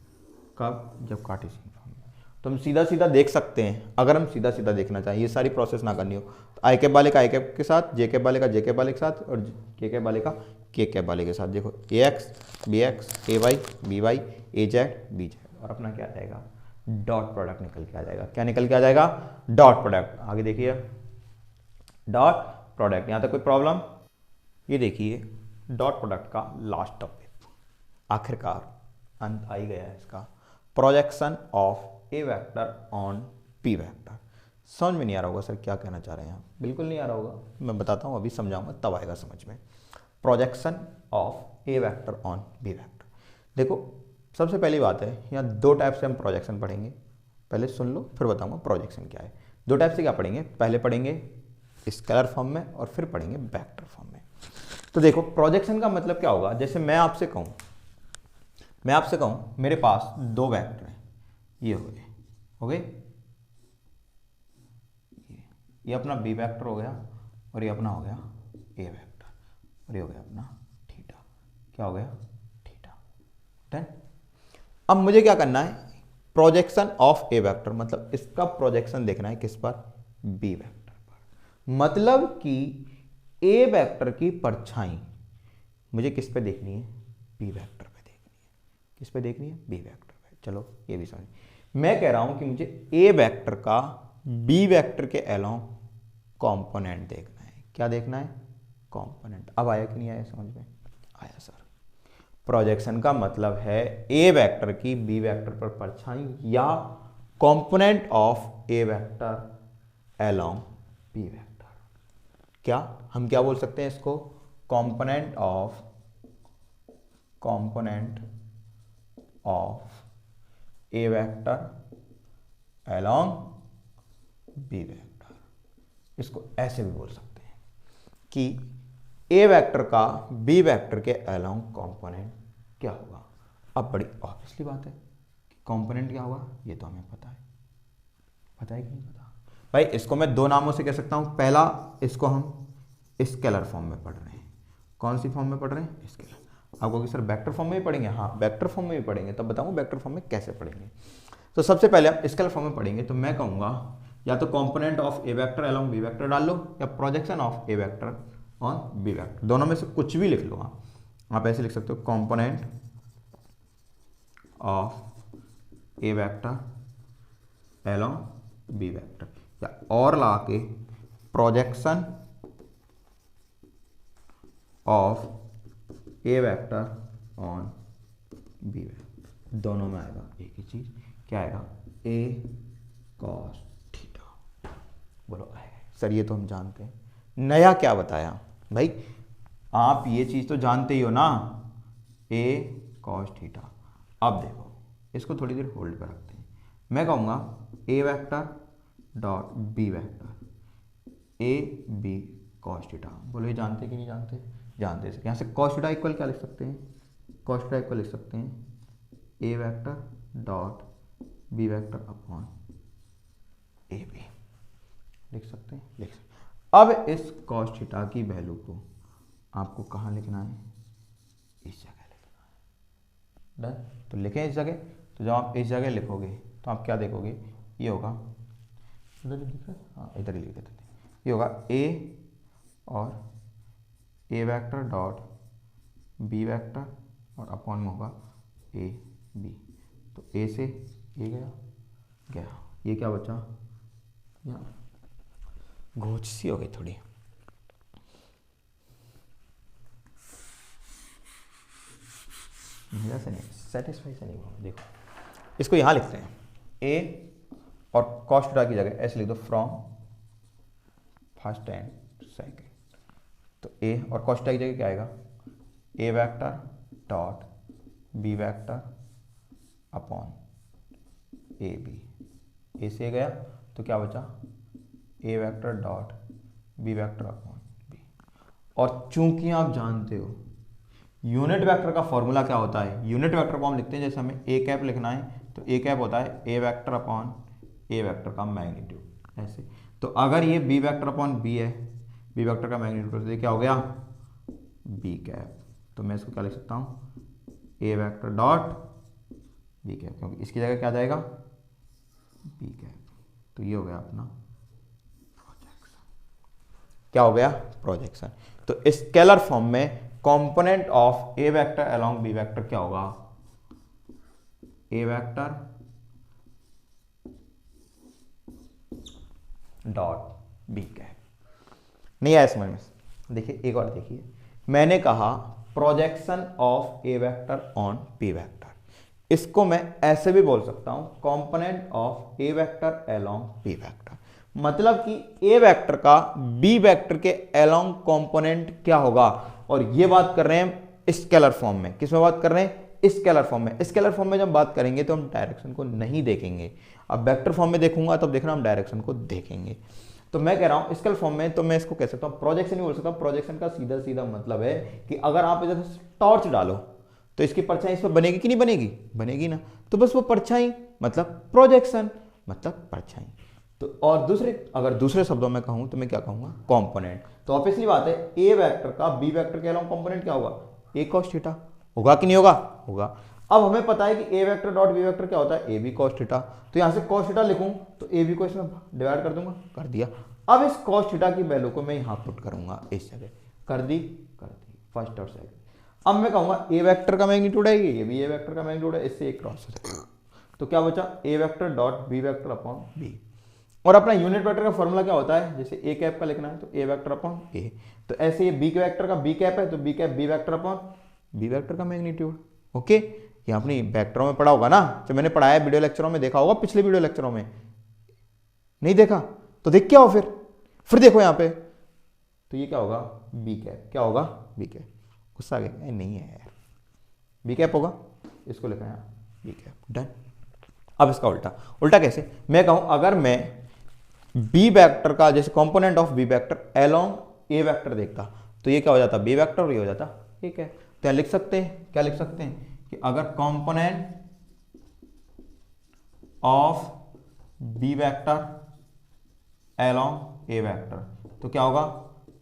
कब, जब कार्टेशियन फॉर्म में। तो हम सीधा सीधा देख सकते हैं, अगर हम सीधा सीधा देखना चाहें, ये सारी प्रोसेस ना करनी हो, तो आई कैप वाले का आई कैप के साथ, जे कैप वाले का जे कैप वाले के साथ, और के कैप वाले का के कैप वाले के साथ। देखो ए एक्स बी एक्स, ए वाई बी वाई, ए जेड बी जेड, और अपना क्या आ जाएगा डॉट प्रोडक्ट निकल के आ जाएगा। क्या निकल के आ जाएगा, डॉट प्रोडक्ट। आगे देखिए डॉट प्रोडक्ट, यहाँ तक कोई प्रॉब्लम, ये देखिए डॉट प्रोडक्ट का लास्ट टॉपिक, आखिरकार अंत आ ही गया है इसका, projection of A vector on P vector. समझ में नहीं आ रहा होगा सर क्या कहना चाह रहे हैं आप, बिल्कुल नहीं आ रहा होगा, मैं बताता हूँ, अभी समझाऊंगा तब आएगा समझ में। Projection of A vector on B vector, देखो सबसे पहली बात है, यहाँ दो टाइप से हम प्रोजेक्शन पढ़ेंगे। पहले सुन लो फिर बताऊंगा प्रोजेक्शन क्या है। दो टाइप से क्या पढ़ेंगे, पहले पढ़ेंगे स्केलर फॉर्म में और फिर पढ़ेंगे वेक्टर फॉर्म में। तो देखो प्रोजेक्शन का मतलब क्या होगा, जैसे मैं आपसे कहूँ मेरे पास दो वेक्टर हैं, ये हो गए ये अपना बी वेक्टर हो गया और ये अपना हो गया ए वेक्टर और ये हो गया अपना थीटा। क्या हो गया, थीटा। डन। अब मुझे क्या करना है, प्रोजेक्शन ऑफ ए वेक्टर, मतलब इसका प्रोजेक्शन देखना है किस पर, बी वेक्टर पर। मतलब कि ए वेक्टर की परछाई मुझे किस पे देखनी है, बी वेक्टर पे देखनी है। किस पे देखनी है, बी वेक्टर पे। चलो ये भी समझ। मैं कह रहा हूं कि मुझे ए वेक्टर का बी वेक्टर के अलोंग कंपोनेंट देखना है। क्या देखना है, कंपोनेंट। अब आया कि नहीं आया समझ में, आया सर। प्रोजेक्शन का मतलब है ए वेक्टर की बी वेक्टर पर परछाई या component of A vector along B vector. क्या हम क्या बोल सकते हैं इसको, component of A vector along B vector. इसको ऐसे भी बोल सकते हैं कि ए वेक्टर का बी वेक्टर के अलोंग कंपोनेंट क्या होगा। अब बड़ी ऑब्वियसली बात है कि कंपोनेंट क्या होगा, ये तो हमें पता है कि नहीं पता भाई। इसको मैं दो नामों से कह सकता हूं। पहला, इसको हम स्केलर फॉर्म में पढ़ रहे हैं। कौन सी फॉर्म में पढ़ रहे हैं, स्केलर। आप कहोगे सर वेक्टर फॉर्म में भी पढ़ेंगे, हाँ वेक्टर फॉर्म में भी पढ़ेंगे। तब बताऊँ वेक्टर फॉर्म में कैसे पढ़ेंगे। तो सबसे पहले आप स्केलर फॉर्म में पढ़ेंगे तो मैं कहूँगा या तो component of A vector along B vector डाल लो या projection of A vector on B vector. दोनों में से कुछ भी लिख लो। आप ऐसे लिख सकते हो component of A vector along B vector, या और ला के projection of A vector on B vector. दोनों में आएगा एक ही चीज, क्या आएगा, ए कॉस थीटा। बोलो सर ये तो हम जानते हैं, नया क्या बताया भाई। आप ये चीज तो जानते ही हो ना, ए कॉस थीटा। अब देखो इसको थोड़ी देर होल्ड पर रखते हैं। मैं कहूंगा A vector dot B vector A B cos theta. बोलो ये जानते कि नहीं जानते, जानते हैं। यहाँ से कॉस थीटा इक्वल क्या लिख सकते हैं, कॉस थीटा इक्वल लिख सकते हैं A vector dot B vector upon A B. लिख सकते हैं, लिख सकते हैं। अब इस कॉस थीटा की वैल्यू को आपको कहाँ लिखना है, इस जगह लिखना है। डन। तो लिखें इस जगह। तो जब आप इस जगह लिखोगे तो आप क्या देखोगे, ये होगा इधर दिख रहा है, हाँ इधर ही लिख देते थे। ये होगा ए और ए वेक्टर डॉट बी वेक्टर और अपॉन में होगा ए बी। तो ए से ए गया, ये क्या बचा, यहाँ घोच सी हो गई थोड़ी। से नहीं, सेटिस्फाई से नहीं हुआ। देखो इसको यहाँ लिखते हैं ए और कॉस थीटा की जगह ऐसे लिख दो फ्रॉम फर्स्ट एंड सेकंड। तो ए और कॉस थीटा की जगह क्या आएगा, A vector dot B vector upon A B. A से गया तो क्या बचा, A vector dot B vector upon B. और चूंकि आप जानते हो यूनिट वेक्टर का फॉर्मूला क्या होता है, यूनिट वेक्टर को हम लिखते हैं जैसे हमें ए कैप लिखना है तो ए कैप होता है A vector upon A vector का मैग्नीट्यूड ऐसे। तो अगर ये बी वेक्टर अपॉन बी है, बी वेक्टर का मैग्नीट्यूड, तो क्या हो गया बी कैप। तो मैं इसको क्या लिख सकता हूँ, ए वेक्टर डॉट बी कैप, क्योंकि इसकी जगह क्या जाएगा बी कैप। तो ये हो गया अपना प्रोजेक्शन। क्या हो गया, प्रोजेक्शन। तो स्केलर फॉर्म में component of A vector along B vector क्या होगा, A vector dot B cap. नहीं आया समझ में। देखिए एक और देखिए, मैंने कहा projection of A vector on B vector. इसको मैं ऐसे भी बोल सकता हूं component of A vector along B vector. मतलब कि ए वेक्टर का बी वेक्टर के अलोंग कंपोनेंट क्या होगा। और ये बात कर रहे हैं स्केलर फॉर्म में, किसमें बात कर रहे हैं, स्केलर फॉर्म में। स्केलर फॉर्म में जब बात करेंगे तो हम डायरेक्शन को नहीं देखेंगे, अब वेक्टर फॉर्म में देखूंगा तब देखना हम डायरेक्शन को देखेंगे। तो मैं कह रहा हूं स्केलर फॉर्म में, तो मैं इसको कह सकता हूं प्रोजेक्शन ही बोल सकता हूं। प्रोजेक्शन का सीधा सीधा मतलब है कि अगर आप इधर टॉर्च डालो तो इसकी परछाई इस पर बनेगी कि नहीं बनेगी, बनेगी ना, तो बस वो परछाई मतलब प्रोजेक्शन, मतलब परछाई। तो और दूसरे, अगर दूसरे शब्दों में कहूं तो मैं क्या कहूंगा, कंपोनेंट। तो ऑब्वियसली बात है ए वेक्टर का बी वेक्टर के अलावा कंपोनेंट क्या होगा, ए कॉस थीटा होगा कि नहीं होगा, होगा। अब हमें पता है कि A vector dot B vector क्या होता है, ए बी कॉस थीटा। तो यहां से कॉस थीटा लिखूं तो ए बी को इसमें डिवाइड कर दूंगा, कर दिया। अब इस कॉस थीटा की वैल्यू को मैं यहां पुट करूंगा इस जगह, कर दी फर्स्ट और सेकंड। अब मैं कहूंगा ए वेक्टर का मैग्नीट्यूड है ये भी ए वेक्टर का मैग्नीट्यूड है, इससे एक क्रॉस हो जाएगा। तो क्या बचा, A vector dot B vector upon B. और अपना यूनिट वेक्टर का फॉर्मूला क्या होता है, जैसे ए कैप का लिखना है तो ए वेक्टर अपॉन ए, तो ऐसे ये बी वेक्टर का बी कैप है तो B cap B vector upon B vector का मैग्नीट्यूड। ओके, ये अपनी वेक्टरों में पढ़ा होगा ना, जो मैंने पढ़ाया वीडियो लेक्चरों में, देखा होगा पिछले वीडियो लेक्चरों में, नहीं देखा तो देख क्या हो फिर देखो यहाँ पे, तो ये क्या होगा बी कैप, क्या होगा बी कैप। गुस्सा आ गया, नहीं है यार, बी कैप होगा, इसको लिखा है बी कैप, डन। अब इसका उल्टा, उल्टा कैसे, मैं कहूं अगर मैं बी वेक्टर का जैसे component of B vector along A vector देखता तो ये क्या हो जाता, बी वेक्टर, और ये हो जाता ठीक है। तो लिख सकते हैं, क्या लिख सकते हैं कि अगर component of B vector along A vector तो क्या होगा,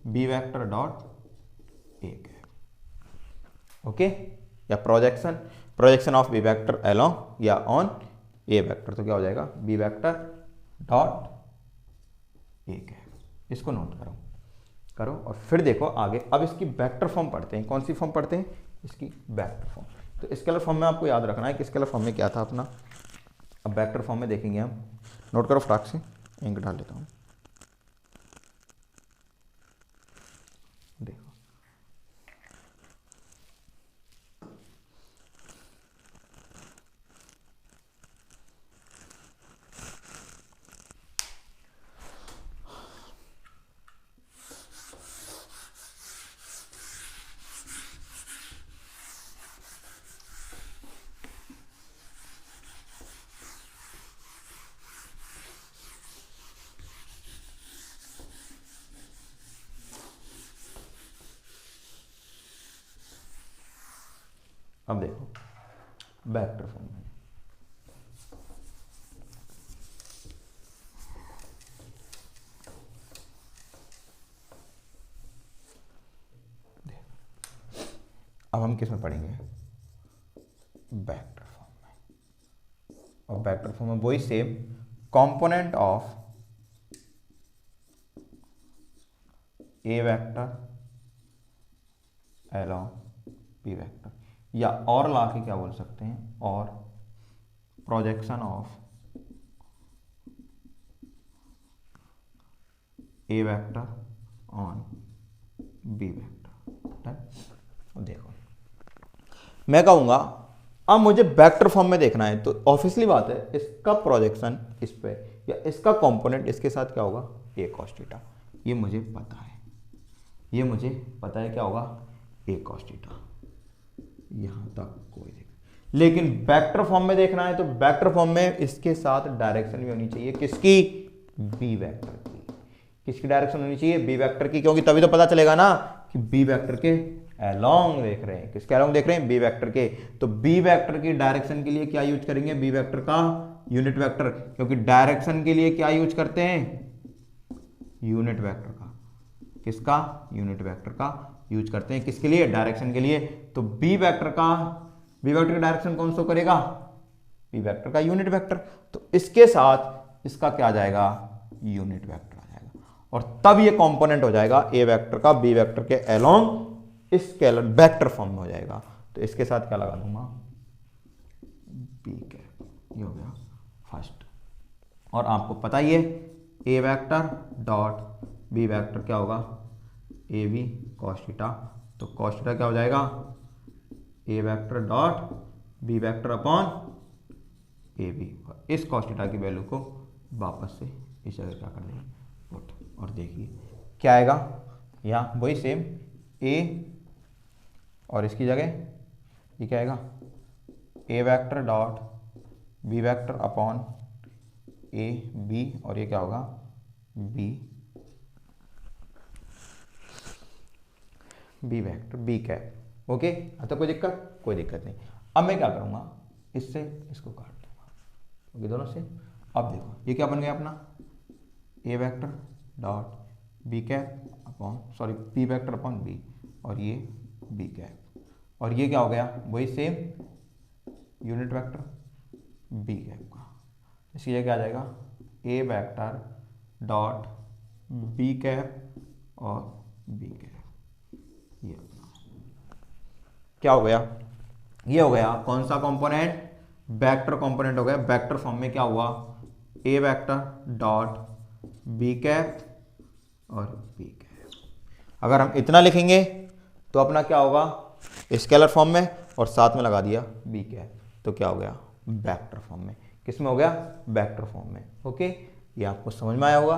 B vector dot A cap. Okay, या projection of B vector along या ऑन ए वेक्टर तो क्या हो जाएगा, B vector dot A cap. इसको नोट करो और फिर देखो आगे। अब इसकी वेक्टर फॉर्म पढ़ते हैं, कौन सी फॉर्म पढ़ते हैं, इसकी वेक्टर फॉर्म। तो स्केलर फॉर्म में आपको याद रखना है कि स्केलर फॉर्म में क्या था अपना, अब वेक्टर फॉर्म में देखेंगे हम। नोट करो फटाक से, इंक डाल लेता हूँ, देखो अब देखो वेक्टर फॉर्म में अब हम किस में पढ़ेंगे, वेक्टर फॉर्म में। और वेक्टर फॉर्म में वही same, component of A vector along B vector, या और लाके क्या बोल सकते हैं, और projection of A vector on B vector. देखो मैं कहूंगा अब मुझे वेक्टर फॉर्म में देखना है तो ऑब्वियसली बात है इसका प्रोजेक्शन इस पे या इसका कंपोनेंट इसके साथ क्या होगा, ए कॉस थीटा। ये मुझे पता है, ये मुझे पता है क्या होगा, ए कॉस थीटा। यहां तक कोई दिक्कत, लेकिन वेक्टर फॉर्म में देखना है तो वेक्टर फॉर्म में इसके साथ डायरेक्शन भी होनी चाहिए, किसकी, बी वेक्टर की। किसकी डायरेक्शन होनी चाहिए, बी वेक्टर की, क्योंकि तभी तो पता चलेगा ना कि बी वेक्टर के अलोंग देख रहे हैं, किसके अलोंग देख रहे हैं, बी वेक्टर के। तो बी वेक्टर की डायरेक्शन के लिए क्या यूज करेंगे, बी वेक्टर का यूनिट वेक्टर, क्योंकि डायरेक्शन के लिए क्या यूज करते हैं, यूनिट वेक्टर का। किसका, यूनिट वेक्टर का यूज करते हैं, किसके लिए, डायरेक्शन के लिए। तो बी वेक्टर की डायरेक्शन कौन सा करेगा, बी वेक्टर का यूनिट वेक्टर। तो इसके साथ इसका क्या आ जाएगा, यूनिट वेक्टर आ जाएगा, और तब ये कंपोनेंट हो जाएगा ए वेक्टर का बी वेक्टर के अलोंग स्केलर वेक्टर फॉर्म में हो जाएगा। तो इसके साथ क्या लगा दूंगा, बी कैप, ये हो गया फर्स्ट। और आपको पता ही है A vector dot B vector क्या होगा, ए बी कॉस थीटा। तो कॉस थीटा क्या हो जाएगा, A vector dot B vector upon A B. इस कॉस थीटा की वैल्यू को वापस से इस जगह क्या कर देंगे, पुट। और देखिए क्या आएगा, यहाँ वही सेम ए और इसकी जगह ये क्या आएगा, A vector dot B vector upon A B, और ये क्या होगा B vector B cap. Okay, तो कोई दिक्कत नहीं। अब मैं क्या करूँगा, इससे इसको काट दूंगा, ओके, दोनों से। अब देखो ये क्या बन गया अपना, A vector dot B cap upon B vector upon B, और ये बी कैप, और ये क्या हो गया वही same unit vector B cap का। इसकी जगह क्या आ जाएगा, A vector dot B cap और बी कैप। ये क्या हो गया, ये हो गया कौन सा कंपोनेंट, वेक्टर कंपोनेंट हो गया। वेक्टर फॉर्म में क्या हुआ, ए वेक्टर डॉट बी कैप और बी कैप। अगर हम इतना लिखेंगे तो अपना क्या होगा, स्केलर फॉर्म में, और साथ में लगा दिया बी कैप, तो क्या हो गया वेक्टर फॉर्म में। किस में हो गया, वेक्टर फॉर्म में। ओके, ये आपको समझ में आया होगा,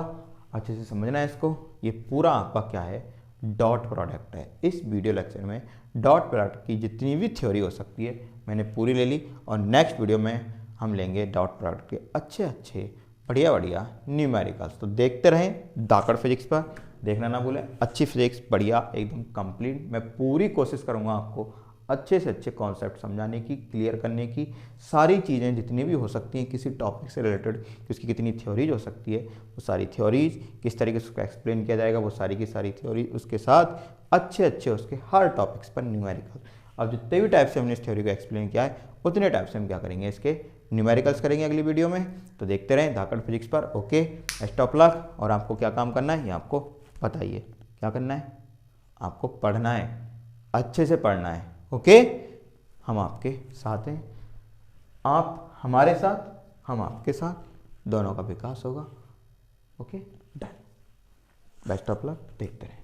अच्छे से समझना है इसको। ये पूरा आपका क्या है, डॉट प्रोडक्ट है। इस वीडियो लेक्चर में डॉट प्रोडक्ट की जितनी भी थ्योरी हो सकती है मैंने पूरी ले ली, और नेक्स्ट वीडियो में हम लेंगे डॉट प्रोडक्ट के अच्छे बढ़िया न्यूमेरिकल्स। तो देखते रहें धाकड़ फिजिक्स पर, देखना ना भूलें। अच्छी फिजिक्स बढ़िया एकदम कंप्लीट। मैं पूरी कोशिश करूँगा आपको अच्छे से अच्छे कॉन्सेप्ट समझाने की, क्लियर करने की। सारी चीज़ें जितनी भी हो सकती हैं किसी टॉपिक से रिलेटेड, उसकी कितनी थ्योरीज हो सकती है, वो सारी थ्योरीज किस तरीके से उसको एक्सप्लेन किया जाएगा, वो सारी की सारी थ्योरी, उसके साथ अच्छे उसके हर टॉपिक्स पर न्यूमेरिकल। अब जितने भी टाइप से हमने इस थ्योरी को एक्सप्लेन किया है उतने टाइप से हम क्या करेंगे, इसके न्यूमेरिकल्स करेंगे अगली वीडियो में। तो देखते रहें धाकड़ फिजिक्स पर। Okay, best of luck. और आपको क्या काम करना है ये आपको बताइए, क्या करना है, आपको पढ़ना है, अच्छे से पढ़ना है। ओके, हम आपके साथ हैं, आप हमारे साथ, हम आपके साथ, दोनों का विकास होगा। Okay, done. Best of luck, देखते रहें।